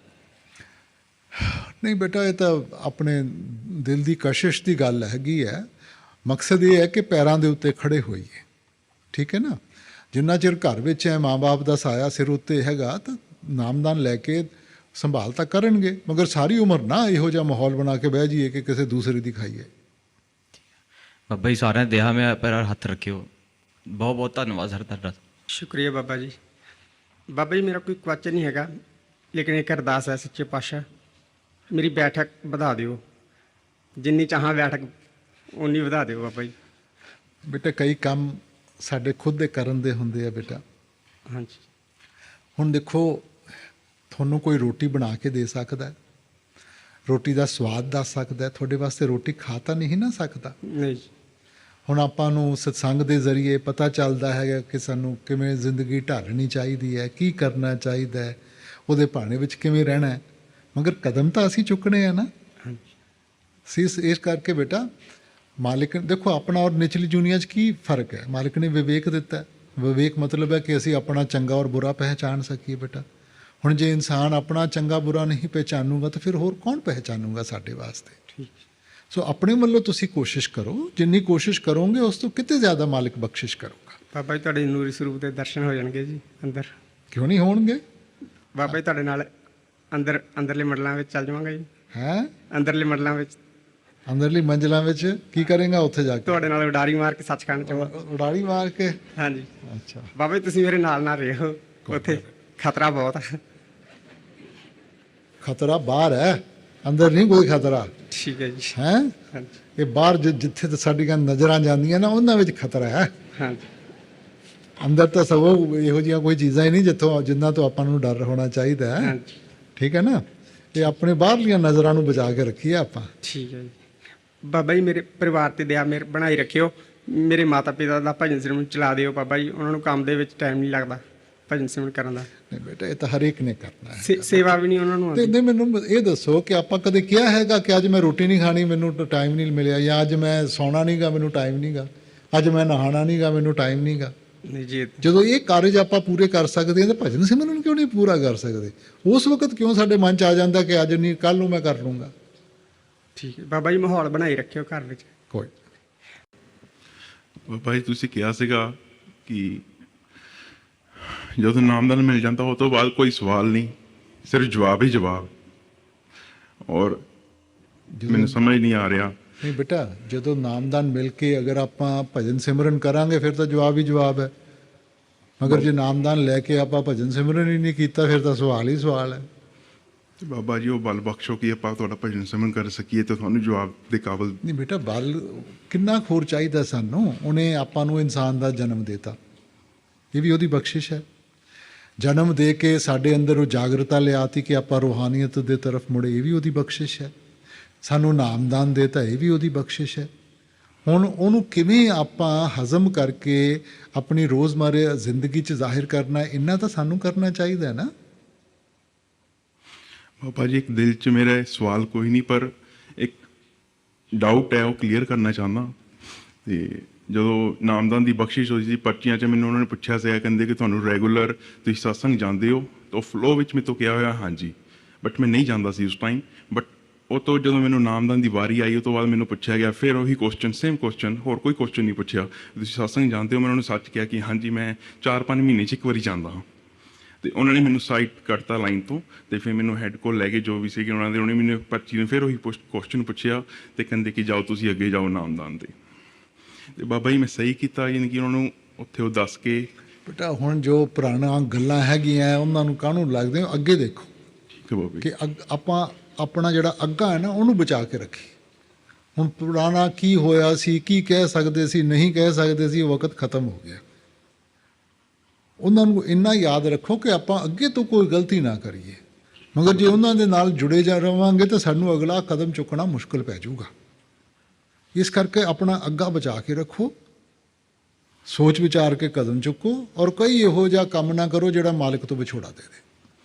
ਨਹੀਂ ਬੇਟਾ, ਇਹ ਤਾਂ ਆਪਣੇ ਦਿਲ ਦੀ ਕਸ਼ਿਸ਼ ਦੀ ਗੱਲ ਹੈਗੀ ਹੈ। ਮਕਸਦ ਇਹ ਹੈ ਕਿ ਪੈਰਾਂ ਦੇ ਉੱਤੇ ਖੜੇ ਹੋਈਏ, ਠੀਕ ਹੈ ਨਾ। ਜਿੰਨਾ ਚਿਰ ਘਰ ਵਿੱਚ ਹੈ, ਮਾਂ-ਬਾਪ ਦਾ ਸਾਇਆ ਸਿਰ ਉੱਤੇ ਹੈਗਾ ਤਾਂ ਨਾਮਦਾਨ ਲੈ ਕੇ ਸੰਭਾਲ ਤਾਂ ਕਰਨਗੇ। ਮਗਰ ਸਾਰੀ ਉਮਰ ਨਾ ਇਹੋ ਜਿਹਾ ਮਾਹੌਲ ਬਣਾ ਕੇ ਬਹਿ ਜਾਈਏ ਕਿ ਕਿਸੇ ਦੂਸਰੇ ਦੀ ਖਾਈਏ। ਬਾਬਾ ਜੀ ਸਾਰਿਆਂ ਦੇ ਦੇਹਾਂ ਮੇ ਪੈਰ ਹੱਥ ਰੱਖਿਓ। ਬਹੁਤ ਬਹੁਤ ਧੰਨਵਾਦ ਸਰ ਤੁਹਾਡਾ। ਸ਼ੁਕਰੀਆ ਬਾਬਾ ਜੀ। ਬਾਬਾ ਜੀ ਮੇਰਾ ਕੋਈ ਕੁਐਸਚਨ ਨਹੀਂ ਹੈਗਾ, ਲੇਕਿਨ ਇੱਕ ਅਰਦਾਸ ਹੈ ਸੱਚੇ ਪਾਤਸ਼ਾਹ, ਮੇਰੀ ਬੈਠਕ ਵਧਾ ਦਿਓ। ਜਿੰਨੀ ਚਾਹਾਂ ਬੈਠਕ ਉਨੀ ਵਧਾ ਦਿਓ ਬਾਬਾ ਜੀ। ਬੇਟਾ ਕਈ ਕੰਮ ਸਾਡੇ ਖੁਦ ਦੇ ਕਰਨ ਦੇ ਹੁੰਦੇ ਆ ਬੇਟਾ। ਹਾਂਜੀ। ਹੁਣ ਦੇਖੋ, ਤੁਹਾਨੂੰ ਕੋਈ ਰੋਟੀ ਬਣਾ ਕੇ ਦੇ ਸਕਦਾ, ਰੋਟੀ ਦਾ ਸਵਾਦ ਦੱਸ ਸਕਦਾ, ਤੁਹਾਡੇ ਵਾਸਤੇ ਰੋਟੀ ਖਾ ਤਾਂ ਨਹੀਂ ਨਾ ਸਕਦਾ। ਨਹੀਂ ਜੀ। ਹੁਣ ਆਪਾਂ ਨੂੰ ਸਤਸੰਗ ਦੇ ਜ਼ਰੀਏ ਪਤਾ ਚੱਲਦਾ ਹੈਗਾ ਕਿ ਸਾਨੂੰ ਕਿਵੇਂ ਜ਼ਿੰਦਗੀ ਢਾਲਣੀ ਚਾਹੀਦੀ ਹੈ, ਕੀ ਕਰਨਾ ਚਾਹੀਦਾ ਹੈ, ਉਹਦੇ ਭਾਣੇ ਵਿੱਚ ਕਿਵੇਂ ਰਹਿਣਾ ਹੈ, ਮਗਰ ਕਦਮ ਤਾਂ ਅਸੀਂ ਚੁੱਕਣੇ ਆ ਨਾ। ਇਸ ਕਰਕੇ ਬੇਟਾ ਮਾਲਿਕ ਦੇਖੋ ਆਪਣਾ ਔਰ ਨਿਚਲੀ ਦੁਨੀਆ 'ਚ ਕੀ ਫਰਕ ਹੈ। ਮਾਲਿਕ ਨੇ ਵਿਵੇਕ ਦਿੱਤਾ। ਵਿਵੇਕ ਮਤਲਬ ਹੈ ਕਿ ਅਸੀਂ ਆਪਣਾ ਚੰਗਾ ਔਰ ਬੁਰਾ ਪਹਿਚਾਣ ਸਕੀਏ ਬੇਟਾ। ਹੁਣ ਜੇ ਇਨਸਾਨ ਆਪਣਾ ਚੰਗਾ ਬੁਰਾ ਨਹੀਂ ਪਹਿਚਾਨੂਗਾ ਤਾਂ ਫਿਰ ਹੋਰ ਕੌਣ ਪਹਿਚਾਨੂਗਾ ਸਾਡੇ ਵਾਸਤੇ। ਠੀਕ। ਸੋ ਆਪਣੇ ਵੱਲੋਂ ਤੁਸੀਂ ਕੋਸ਼ਿਸ਼ ਕਰੋ, ਜਿੰਨੀ ਕੋਸ਼ਿਸ਼ ਕਰੋਗੇ ਉਸ ਤੋਂ ਕਿਤੇ ਜ਼ਿਆਦਾ ਮਾਲਿਕ ਬਖਸ਼ਿਸ਼ ਕਰੂਗਾ। ਬਾਬਾ ਜੀ ਤੁਹਾਡੇ ਨੂਰੀ ਸਰੂਪ ਦੇ ਦਰਸ਼ਨ ਹੋ ਜਾਣਗੇ ਜੀ ਅੰਦਰ। ਕਿਉਂ ਨਹੀਂ ਹੋਣਗੇ? ਬਾਬਾ ਜੀ ਤੁਹਾਡੇ ਨਾਲ ਅੰਦਰਲੇ ਮੰਡਲਾਂ ਵਿੱਚ ਚੱਲ ਜਾਵਾਂਗਾ ਜੀ। ਹੈਂ? ਅੰਦਰਲੇ ਮੰਡਲਾਂ ਵਿੱਚ ਅੰਦਰਲੀ ਮੰਜ਼ਲਾਂ ਵਿੱਚ ਕੀ ਕਰੇਗਾ ਉੱਥੇ ਜਾ ਕੇ? ਤੁਹਾਡੇ ਨਾਲ ਉਡਾਰੀ ਮਾਰ ਕੇ ਸੱਚਖੰਡ ਚ। ਉਡਾਰੀ ਮਾਰ ਕੇ? ਹਾਂਜੀ। ਅੱਛਾ ਬਾਬਾ ਜੀ ਤੁਸੀਂ ਮੇਰੇ ਨਾਲ ਨਾ ਰਹੋ, ਉੱਥੇ ਖਤਰਾ ਬਹੁਤ ਹੈ। ਖਤਰਾ ਬਾਹਰ ਹੈ, ਅੰਦਰ ਨਹੀਂ ਕੋਈ ਖਤਰਾ। ਠੀਕ ਹੈ ਜੀ। ਹੈਂ? ਹਾਂਜੀ ਇਹ ਬਾਹਰ ਜਿੱਥੇ ਤਾਂ ਸਾਡੀਆਂ ਨਜ਼ਰਾਂ ਜਾਂਦੀਆਂ ਨਾ ਉਹਨਾਂ ਵਿੱਚ ਖਤਰਾ ਹੈ। ਹਾਂਜੀ। ਅੰਦਰ ਤਾਂ ਸਗੋਂ ਇਹੋ ਜਿਹੀਆਂ ਕੋਈ ਚੀਜ਼ਾਂ ਹੀ ਨਹੀਂ ਜਿਨ੍ਹਾਂ ਤੋਂ ਆਪਾਂ ਨੂੰ ਡਰ ਹੋਣਾ ਚਾਹੀਦਾ ਹੈ। ਹਾਂਜੀ। ਠੀਕ ਹੈ ਨਾ? ਇਹ ਆਪਣੇ ਬਾਹਰਲੀਆਂ ਨਜ਼ਰਾਂ ਨੂੰ ਬਚਾ ਕੇ ਰੱਖੀਏ ਆਪਾਂ। ਠੀਕ ਹੈ ਜੀ। ਬਾਬਾ ਜੀ ਮੇਰੇ ਪਰਿਵਾਰ ਤੇ ਦਇਆ ਮੇਰ ਬਣਾਈ ਰੱਖਿਓ। ਮੇਰੇ ਮਾਤਾ ਪਿਤਾ ਦਾ ਭਜਨ ਸਿਮਰਨ ਚਲਾ ਦਿਓ ਬਾਬਾ ਜੀ। ਉਹਨਾਂ ਨੂੰ ਕੰਮ ਦੇ ਵਿੱਚ ਟਾਈਮ ਨਹੀਂ ਲੱਗਦਾ ਭਜਨ ਸਿਮਰਨ ਕਰਨ ਦਾ। ਨਹੀਂ ਬੇਟਾ, ਇਹ ਤਾਂ ਹਰੇਕ ਨੇ ਕਰਨਾ ਹੈ। ਸੇਵਾ ਵੀ ਨਹੀਂ ਉਹਨਾਂ ਨੂੰ ਤੇ ਆਉਂਦੀ। ਨਹੀਂ, ਮੈਨੂੰ ਇਹ ਦੱਸੋ ਕਿ ਆਪਾਂ ਕਦੇ ਕਿਹਾ ਹੈਗਾ ਕਿ ਅੱਜ ਮੈਂ ਰੋਟੀ ਨਹੀਂ ਖਾਣੀ, ਮੈਨੂੰ ਟਾਈਮ ਨਹੀਂ ਮਿਲਿਆ, ਜਾਂ ਅੱਜ ਮੈਂ ਸੌਣਾ ਨਹੀਂਗਾ, ਮੈਨੂੰ ਟਾਈਮ ਨਹੀਂਗਾ, ਅੱਜ ਮੈਂ ਨਹਾਣਾ ਨਹੀਂਗਾ, ਮੈਨੂੰ ਟਾਈਮ ਨਹੀਂਗਾ? ਨਹੀਂ ਜੀ। ਜਦੋਂ ਇਹ ਕਾਰਜ ਆਪਾਂ ਪੂਰੇ ਕਰ ਸਕਦੇ ਹਾਂ ਤਾਂ ਭਜਨ ਸਿਮਰਨ ਕਿਉਂ ਨਹੀਂ ਪੂਰਾ ਕਰ ਸਕਦੇ? ਉਸ ਵਕਤ ਕਿਉਂ ਸਾਡੇ ਮਨ 'ਚ ਆ ਜਾਂਦਾ ਕਿ ਅੱਜ ਨਹੀਂ, ਕੱਲ੍ਹ ਨੂੰ ਮੈਂ ਕਰ ਲੂੰਗਾ? ਠੀਕ ਹੈ ਬਾਬਾ ਜੀ, ਮਾਹੌਲ ਬਣਾਈ ਰੱਖਿਓ ਘਰ ਵਿੱਚ। ਕੋਈ ਬਾਬਾ ਜੀ ਤੁਸੀਂ ਕਿਹਾ ਸੀਗਾ ਕਿ ਜਦੋਂ ਨਾਮਦਾਨ ਮਿਲ ਜਾਂਦਾ ਉਹ ਤੋਂ ਬਾਅਦ ਕੋਈ ਸਵਾਲ ਨਹੀਂ, ਸਿਰਫ ਜਵਾਬ ਹੀ ਜਵਾਬ। ਔਰ ਮੈਨੂੰ ਸਮਝ ਨਹੀਂ ਆ ਰਿਹਾ। ਨਹੀਂ ਬੇਟਾ, ਜਦੋਂ ਨਾਮਦਾਨ ਮਿਲ ਕੇ ਅਗਰ ਆਪਾਂ ਭਜਨ ਸਿਮਰਨ ਕਰਾਂਗੇ ਫਿਰ ਤਾਂ ਜਵਾਬ ਹੀ ਜਵਾਬ ਹੈ। ਮਗਰ ਜੇ ਨਾਮਦਾਨ ਲੈ ਕੇ ਆਪਾਂ ਭਜਨ ਸਿਮਰਨ ਹੀ ਨਹੀਂ ਕੀਤਾ ਫਿਰ ਤਾਂ ਸਵਾਲ ਹੀ ਸਵਾਲ ਹੈ। ਤੇ ਬਾਬਾ ਜੀ ਉਹ ਬਲ ਬਖਸ਼ੋ ਕਿ ਆਪਾਂ ਤੁਹਾਡਾ ਭਜਨ ਸਿਮਰਨ ਕਰ ਸਕੀਏ ਤੇ ਤੁਹਾਨੂੰ ਜਵਾਬ ਦੇ ਕਾਬਲ। ਨਹੀਂ ਬੇਟਾ, ਬਲ ਕਿੰਨਾ ਖੋਰ ਚਾਹੀਦਾ ਸਾਨੂੰ। ਉਹਨੇ ਆਪਾਂ ਨੂੰ ਇਨਸਾਨ ਦਾ ਜਨਮ ਦਿੱਤਾ, ਇਹ ਵੀ ਉਹਦੀ ਬਖਸ਼ਿਸ਼ ਹੈ। ਜਨਮ ਦੇ ਕੇ ਸਾਡੇ ਅੰਦਰ ਉਹ ਜਾਗਰਤਾ ਲਿਆਤੀ ਕਿ ਆਪਾਂ ਰੂਹਾਨੀਅਤ ਦੇ ਤਰਫ ਮੁੜੇ, ਇਹ ਵੀ ਉਹਦੀ ਬਖਸ਼ਿਸ਼ ਹੈ। ਸਾਨੂੰ ਨਾਮਦਾਨ ਦੇਤਾ, ਇਹ ਵੀ ਉਹਦੀ ਬਖਸ਼ਿਸ਼ ਹੈ। ਹੁਣ ਉਹਨੂੰ ਕਿਵੇਂ ਆਪਾਂ ਹਜ਼ਮ ਕਰਕੇ ਆਪਣੀ ਰੋਜ਼ਮਰਰਾ ਜ਼ਿੰਦਗੀ 'ਚ ਜ਼ਾਹਿਰ ਕਰਨਾ, ਇੰਨਾ ਤਾਂ ਸਾਨੂੰ ਕਰਨਾ ਚਾਹੀਦਾ ਨਾ। ਬਾਬਾ ਜੀ ਇੱਕ ਦਿਲ 'ਚ ਮੇਰਾ ਸਵਾਲ ਕੋਈ ਨਹੀਂ, ਪਰ ਇੱਕ ਡਾਊਟ ਹੈ, ਉਹ ਕਲੀਅਰ ਕਰਨਾ ਚਾਹੁੰਦਾ। ਤੇ ਜਦੋਂ ਨਾਮਦਾਨ ਦੀ ਬਖਸ਼ਿਸ਼ ਹੋਈ ਸੀ ਪਰਚੀਆਂ 'ਚ, ਮੈਨੂੰ ਉਹਨਾਂ ਨੇ ਪੁੱਛਿਆ ਸੀਗਾ, ਕਹਿੰਦੇ ਕਿ ਤੁਹਾਨੂੰ ਰੈਗੂਲਰ ਤੁਸੀਂ ਸਤਸੰਗ ਜਾਂਦੇ ਹੋ? ਤਾਂ ਫਲੋ ਵਿੱਚ ਮੇਰੇ ਤੋਂ ਕਿਹਾ ਹੋਇਆ ਹਾਂਜੀ, ਬਟ ਮੈਂ ਨਹੀਂ ਜਾਂਦਾ ਸੀ ਉਸ ਟਾਈਮ। ਬਟ ਉਹ ਤੋਂ ਜਦੋਂ ਮੈਨੂੰ ਨਾਮਦਾਨ ਦੀ ਵਾਰੀ ਆਈ ਉਹ ਤੋਂ ਬਾਅਦ ਮੈਨੂੰ ਪੁੱਛਿਆ ਗਿਆ ਫਿਰ ਉਹੀ ਕੁਐਸਚਨ, ਸੇਮ ਕੁਐਸਚਨ, ਹੋਰ ਕੋਈ ਕੁਐਸਚਨ ਨਹੀਂ ਪੁੱਛਿਆ। ਤੁਸੀਂ ਸਤਸੰਗ ਜਾਂਦੇ ਹੋ? ਮੈਂ ਉਹਨਾਂ ਨੂੰ ਸੱਚ ਕਿਹਾ ਕਿ ਹਾਂਜੀ ਮੈਂ 4-5 ਮਹੀਨੇ 'ਚ ਇੱਕ ਵਾਰੀ ਜਾਂਦਾ ਹਾਂ। ਤੇ ਉਹਨਾਂ ਨੇ ਮੈਨੂੰ ਸਾਈਡ ਕੱਟਤਾ ਲਾਈਨ ਤੋਂ, ਤੇ ਫਿਰ ਮੈਨੂੰ ਹੈੱਡ ਕੋਲ ਲੈ ਕੇ ਜੋ ਵੀ ਸੀਗੇ ਉਹਨਾਂ ਦੇ, ਉਹਨੇ ਮੈਨੂੰ ਪਰਚੀ ਨੂੰ ਫਿਰ ਉਹੀ ਕੁਐਸਚਨ ਪੁੱਛਿਆ ਤੇ ਕਹਿੰਦੇ ਕਿ ਜਾਓ ਤੁਸੀਂ ਅੱਗੇ ਜਾਓ ਨਾਮਦਾਨ ਦੇ। ਤੇ ਬਾਬਾ ਜੀ ਮੈਂ ਸਹੀ ਕੀਤਾ, ਯਾਨੀ ਕਿ ਉਹਨਾਂ ਨੂੰ ਉੱਥੇ ਉਹ ਦੱਸ ਕੇ। ਬੇਟਾ ਹੁਣ ਜੋ ਪੁਰਾਣਾ ਗੱਲਾਂ ਹੈਗੀਆਂ ਉਹਨਾਂ ਨੂੰ ਕਾਹਨੂੰ ਲੱਗਦੇ ਹੋ, ਅੱਗੇ ਦੇਖੋ। ਠੀਕ ਹੈ ਬਾਬਾ ਜੀ। ਕਿ ਆਪਾਂ ਆਪਣਾ ਜਿਹੜਾ ਅੱਗਾ ਹੈ ਨਾ ਉਹਨੂੰ ਬਚਾ ਕੇ ਰੱਖੀ। ਹੁਣ ਪੁਰਾਣਾ ਕੀ ਹੋਇਆ ਸੀ, ਕੀ ਕਹਿ ਸਕਦੇ ਸੀ, ਨਹੀਂ ਕਹਿ ਸਕਦੇ ਸੀ, ਉਹ ਵਕਤ ਖਤਮ ਹੋ ਗਿਆ। ਉਹਨਾਂ ਨੂੰ ਇੰਨਾ ਯਾਦ ਰੱਖੋ ਕਿ ਆਪਾਂ ਅੱਗੇ ਤੋਂ ਕੋਈ ਗਲਤੀ ਨਾ ਕਰੀਏ। ਮਗਰ ਜੇ ਉਹਨਾਂ ਦੇ ਨਾਲ ਜੁੜੇ ਜਾ ਰਵਾਂਗੇ ਤਾਂ ਸਾਨੂੰ ਅਗਲਾ ਕਦਮ ਚੁੱਕਣਾ ਮੁਸ਼ਕਲ ਪੈ ਜਾਊਗਾ। ਇਸ ਕਰਕੇ ਆਪਣਾ ਅੱਗਾ ਬਚਾ ਕੇ ਰੱਖੋ, ਸੋਚ ਵਿਚਾਰ ਕੇ ਕਦਮ ਚੁੱਕੋ, ਔਰ ਕੋਈ ਇਹੋ ਜਿਹਾ ਕੰਮ ਨਾ ਕਰੋ ਜਿਹੜਾ ਮਾਲਕ ਤੋਂ ਵਿਛੋੜਾ ਦੇ ਦੇ।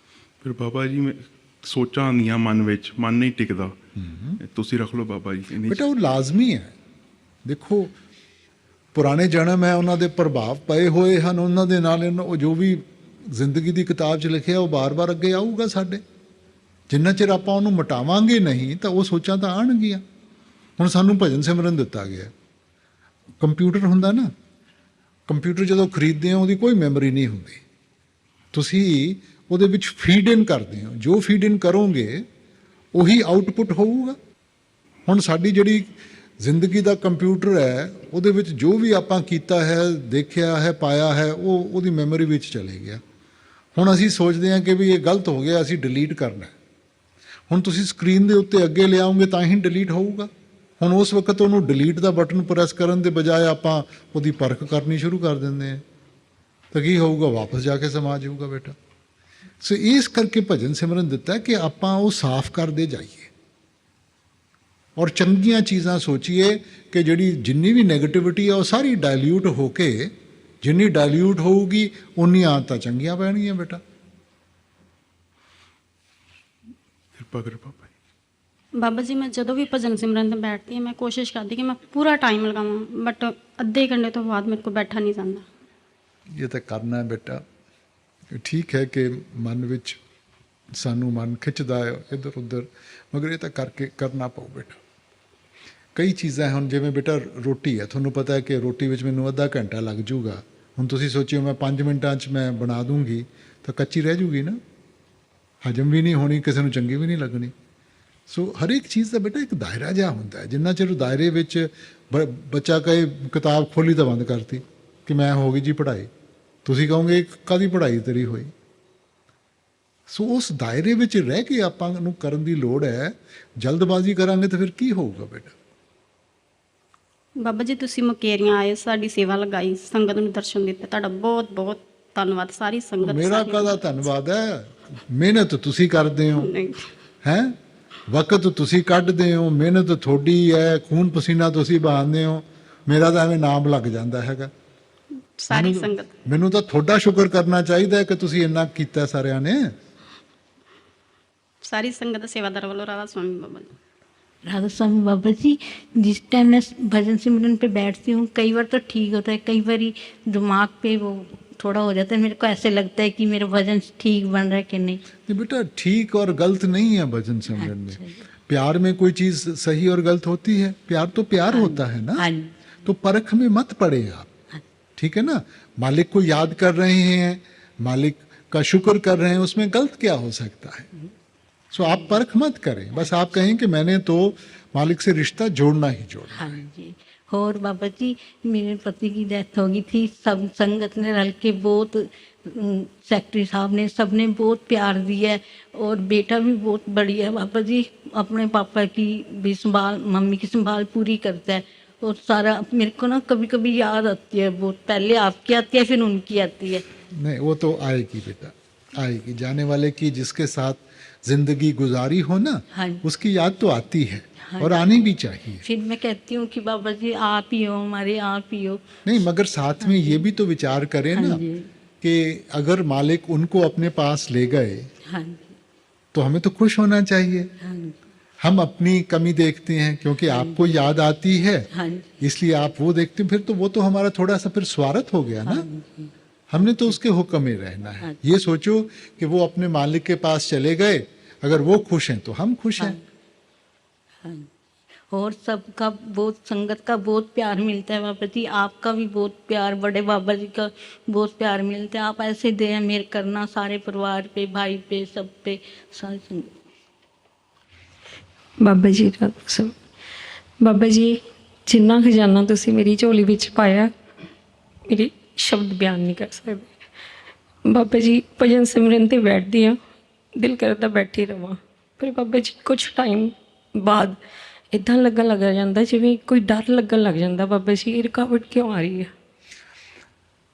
ਫਿਰ ਬਾਬਾ ਜੀ ਮੈਂ ਸੋਚਾਂ ਆਉਂਦੀਆਂ ਮਨ ਵਿੱਚ, ਮਨ ਨਹੀਂ ਟਿਕਦਾ। ਤੁਸੀਂ ਰੱਖ ਲਓ ਬਾਬਾ ਜੀ। ਬੇਟਾ ਉਹ ਲਾਜ਼ਮੀ ਹੈ। ਦੇਖੋ ਪੁਰਾਣੇ ਜਨਮ ਹੈ, ਉਹਨਾਂ ਦੇ ਪ੍ਰਭਾਵ ਪਏ ਹੋਏ ਹਨ, ਉਹਨਾਂ ਦੇ ਨਾਲ ਉਹ ਜੋ ਵੀ ਜ਼ਿੰਦਗੀ ਦੀ ਕਿਤਾਬ 'ਚ ਲਿਖਿਆ ਉਹ ਬਾਰ-ਬਾਰ ਅੱਗੇ ਆਊਗਾ ਸਾਡੇ। ਜਿੰਨਾ ਚਿਰ ਆਪਾਂ ਉਹਨੂੰ ਮਿਟਾਵਾਂਗੇ ਨਹੀਂ ਤਾਂ ਉਹ ਸੋਚਾਂ ਤਾਂ ਆਉਣਗੀਆਂ। ਹੁਣ ਸਾਨੂੰ ਭਜਨ ਸਿਮਰਨ ਦਿੱਤਾ ਗਿਆ। ਕੰਪਿਊਟਰ ਹੁੰਦਾ ਨਾ, ਕੰਪਿਊਟਰ ਜਦੋਂ ਖਰੀਦਦੇ ਹੋ ਉਹਦੀ ਕੋਈ ਮੈਮਰੀ ਨਹੀਂ ਹੁੰਦੀ, ਤੁਸੀਂ ਉਹਦੇ ਵਿੱਚ ਫੀਡ ਇਨ ਕਰਦੇ ਹੋ। ਜੋ ਫੀਡ ਇਨ ਕਰੋਗੇ ਉਹੀ ਆਊਟਪੁੱਟ ਹੋਊਗਾ। ਹੁਣ ਸਾਡੀ ਜਿਹੜੀ ਜ਼ਿੰਦਗੀ ਦਾ ਕੰਪਿਊਟਰ ਹੈ ਉਹਦੇ ਵਿੱਚ ਜੋ ਵੀ ਆਪਾਂ ਕੀਤਾ ਹੈ, ਦੇਖਿਆ ਹੈ, ਪਾਇਆ ਹੈ, ਉਹ ਉਹਦੀ ਮੈਮਰੀ ਵਿੱਚ ਚਲੇ ਗਿਆ। ਹੁਣ ਅਸੀਂ ਸੋਚਦੇ ਹਾਂ ਕਿ ਵੀ ਇਹ ਗਲਤ ਹੋ ਗਿਆ, ਅਸੀਂ ਡਿਲੀਟ ਕਰਨਾ। ਹੁਣ ਤੁਸੀਂ ਸਕਰੀਨ ਦੇ ਉੱਤੇ ਅੱਗੇ ਲਿਆਓਗੇ ਤਾਂ ਹੀ ਡਿਲੀਟ ਹੋਊਗਾ। ਹੁਣ ਉਸ ਵਕਤ ਉਹਨੂੰ ਡਿਲੀਟ ਦਾ ਬਟਨ ਪ੍ਰੈਸ ਕਰਨ ਦੇ ਬਜਾਏ ਆਪਾਂ ਉਹਦੀ ਪਰਖ ਕਰਨੀ ਸ਼ੁਰੂ ਕਰ ਦਿੰਦੇ ਹਾਂ, ਤਾਂ ਕੀ ਹੋਊਗਾ? ਵਾਪਸ ਜਾ ਕੇ ਸਮਾ ਜਾਊਗਾ ਬੇਟਾ। ਸੋ ਇਸ ਕਰਕੇ ਭਜਨ ਸਿਮਰਨ ਦਿੱਤਾ ਕਿ ਆਪਾਂ ਉਹ ਸਾਫ਼ ਕਰਦੇ ਜਾਈਏ। ਔਰ ਚੰਗੀਆਂ ਚੀਜ਼ਾਂ ਸੋਚੀਏ ਕਿ ਜਿਹੜੀ ਜਿੰਨੀ ਵੀ ਨੈਗੇਟਿਵਿਟੀ ਹੈ ਉਹ ਸਾਰੀ ਡਾਇਲਿਊਟ ਹੋ ਕੇ, ਜਿੰਨੀ ਡਾਇਲਿਊਟ ਹੋਊਗੀ ਉਨੀਆਂ ਆਦਤਾਂ ਚੰਗੀਆਂ ਪੈਣਗੀਆਂ ਬੇਟਾ। ਕਿਰਪਾ ਕਰੋ ਬਾਬਾ ਜੀ। ਬਾਬਾ ਜੀ ਮੈਂ ਜਦੋਂ ਵੀ ਭਜਨ ਸਿਮਰਨ ਤੇ ਬੈਠਦੀ ਹਾਂ ਮੈਂ ਕੋਸ਼ਿਸ਼ ਕਰਦੀ ਕਿ ਮੈਂ ਪੂਰਾ ਟਾਈਮ ਲਗਾਵਾਂ, ਬਟ ਅੱਧੇ ਘੰਟੇ ਤੋਂ ਬਾਅਦ ਮੇਰੇ ਕੋਲ ਬੈਠਾ ਨਹੀਂ ਜਾਂਦਾ। ਇਹ ਤਾਂ ਕਰਨਾ ਹੈ ਬੇਟਾ। ਠੀਕ ਹੈ ਕਿ ਮਨ ਵਿੱਚ ਸਾਨੂੰ ਮਨ ਖਿੱਚਦਾ ਹੈ ਇੱਧਰ ਉੱਧਰ, ਮਗਰ ਇਹ ਤਾਂ ਕਰਕੇ ਕਰਨਾ ਪਊ ਬੇਟਾ। ਕਈ ਚੀਜ਼ਾਂ ਹੁਣ ਜਿਵੇਂ ਬੇਟਾ ਰੋਟੀ ਹੈ, ਤੁਹਾਨੂੰ ਪਤਾ ਹੈ ਕਿ ਰੋਟੀ ਵਿੱਚ ਮੈਨੂੰ ਅੱਧਾ ਘੰਟਾ ਲੱਗ ਜੂਗਾ। ਹੁਣ ਤੁਸੀਂ ਸੋਚਿਓ ਮੈਂ 5 ਮਿੰਟਾਂ 'ਚ ਮੈਂ ਬਣਾ ਦੂੰਗੀ ਤਾਂ ਕੱਚੀ ਰਹਿ ਜੂਗੀ ਨਾ, ਹਜਮ ਵੀ ਨਹੀਂ ਹੋਣੀ, ਕਿਸੇ ਨੂੰ ਚੰਗੀ ਵੀ ਨਹੀਂ ਲੱਗਣੀ। ਸੋ ਹਰ ਇੱਕ ਚੀਜ਼ ਦਾ ਬੇਟਾ ਇੱਕ ਦਾਇਰਾ ਜਿਹਾ ਹੁੰਦਾ ਹੈ। ਜਿੰਨਾ ਚਿਰ ਦਾਇਰੇ ਵਿੱਚ ਬੱਚਾ ਕਹੇ ਕਿਤਾਬ ਖੋਲੀ ਤਾਂ ਬੰਦ ਕਰਤੀ ਕਿ ਮੈਂ ਹੋ ਗਈ ਜੀ ਪੜ੍ਹਾਈ, ਤੁਸੀਂ ਕਹੋਗੇ ਕਾਹਦੀ ਪੜ੍ਹਾਈ ਤੇਰੀ ਹੋਈ। ਸੋ ਉਸ ਦਾਇਰੇ ਵਿੱਚ ਰਹਿ ਕੇ ਆਪਾਂ ਨੂੰ ਕਰਨ ਦੀ ਲੋੜ ਹੈ। ਜਲਦਬਾਜ਼ੀ ਕਰਾਂਗੇ ਤਾਂ ਫਿਰ ਕੀ ਹੋਊਗਾ ਬੇਟਾ। ਬਾਬਾ ਜੀ ਤੁਸੀਂ ਮੁਕੇਰੀਆਂ ਆਏ, ਸਾਡੀ ਸੇਵਾ ਲਗਾਈ, ਸੰਗਤ ਨੂੰ ਦਰਸ਼ਨ ਦਿੱਤੇ, ਤੁਹਾਡਾ ਬਹੁਤ ਬਹੁਤ ਧੰਨਵਾਦ। ਸਾਰੀ ਸੰਗਤ ਮੇਰਾ ਕਾਹਦਾ ਧੰਨਵਾਦ ਹੈ, ਮਿਹਨਤ ਤੁਸੀਂ ਕਰਦੇ ਹੋ ਨਹੀਂ ਹੈਂ, ਵਕਤ ਤੁਸੀਂ ਕੱਢਦੇ ਹੋ, ਮਿਹਨਤ ਤੁਹਾਡੀ ਹੈ, ਖੂਨ ਪਸੀਨਾ ਤੁਸੀਂ ਬਹਾਉਂਦੇ ਹੋ। ਮੇਰਾ ਤਾਂ ਐਵੇਂ ਨਾਮ ਲੱਗ ਜਾਂਦਾ ਹੈਗਾ। ਸਾਰੀ ਸੰਗਤ ਮੈਨੂੰ ਤਾਂ ਤੁਹਾਡਾ ਸ਼ੁਕਰ ਕਰਨਾ ਚਾਹੀਦਾ ਹੈ ਕਿ ਤੁਸੀਂ ਇੰਨਾ ਕੀਤਾ ਸਾਰਿਆਂ ਨੇ। ਸਾਰੀ ਸੰਗਤ ਸੇਵਾਦਾਰ ਵੱਲੋਂ ਰਾਧਾ स्वामी बाबा जी। राधा स्वामी बाबा जी, जिस टाइम मैं भजन सिमरन पे बैठती हूँ कई बार तो ठीक होता है, कई बार दिमाग पे वो थोड़ा हो जाता है, मेरे को ऐसे लगता है कि मेरा भजन ठीक बन रहा है कि नहीं। नहीं बेटा, ठीक और गलत नहीं है भजन सिमरन में। प्यार में कोई चीज सही और गलत होती है, प्यार तो प्यार होता है ना, तो परख में मत पड़े आप, ठीक है ना। मालिक को याद कर रहे हैं, मालिक का शुक्र कर रहे हैं, उसमें गलत क्या हो सकता है। सो आप परख मत करें, बस आप कहें कि मैंने तो मालिक से रिश्ता जोड़ना ही जोड़ना। हाँ जी। और बाबा जी मेरे पति की डेथ हो गई थी, सब संगत ने रल के बहुत, सेक्रेटरी साहब ने, सब ने बहुत प्यार दिया है। और बेटा भी बहुत बढ़िया है बाबा जी, अपने पापा की भी संभाल, मम्मी की संभाल पूरी करता है। और सारा मेरे को ना कभी कभी याद आती है बहुत, पहले आपकी आती है फिर उनकी आती है। नहीं वो तो आएगी बेटा, आएगी। जाने वाले की जिसके साथ जिंदगी गुजारी हो ना, उसकी याद तो आती है और आनी भी चाहिए। फिर मैं कहती हूँ कि बाबा जी आप ही हो हमारे, आप ही हो। नहीं मगर साथ में ये भी तो विचार करें ना कि अगर मालिक उनको अपने पास ले गए तो हमें तो खुश होना चाहिए। हम अपनी कमी देखते हैं क्योंकि आपको याद आती है, इसलिए आप वो देखते हैं, फिर तो वो तो हमारा थोड़ा सा फिर स्वार्थ हो गया ना। हमने तो उसके हुक्म में रहना है। ये सोचो कि वो अपने मालिक के पास चले गए, अगर वो खुश हैं तो हम खुश हैं। और सबका बहुत, संगत का बहुत प्यार मिलता है बाबा जी, आपका भी बहुत प्यार, बड़े बाबा जी का बहुत प्यार मिलता है। आप ऐसे दया मेहर करना सारे परिवार पे, भाई पे, सब पे, सारी संगत। ਬਾਬਾ ਜੀ ਬਾਬਾ ਜੀ ਜਿੰਨਾ ਖਜ਼ਾਨਾ ਤੁਸੀਂ ਮੇਰੀ ਝੋਲੀ ਵਿੱਚ ਪਾਇਆ, ਮੇਰੇ ਸ਼ਬਦ ਬਿਆਨ ਨਹੀਂ ਕਰ ਸਕਦੇ। ਬਾਬਾ ਜੀ ਭਜਨ ਸਿਮਰਨ ਤੇ ਬੈਠਦੀ ਹਾਂ, ਦਿਲ ਕਰਦਾ ਬੈਠੀ ਰਵਾਂ, ਪਰ ਬਾਬਾ ਜੀ ਕੁਛ ਟਾਈਮ ਬਾਅਦ ਇੱਦਾਂ ਲੱਗਣ ਲੱਗ ਜਾਂਦਾ ਜਿਵੇਂ ਕੋਈ ਡਰ ਲੱਗਣ ਲੱਗ ਜਾਂਦਾ। ਬਾਬਾ ਜੀ ਇਹ ਰੁਕਾਵਟ ਕਿਉਂ ਆ ਰਹੀ ਹੈ?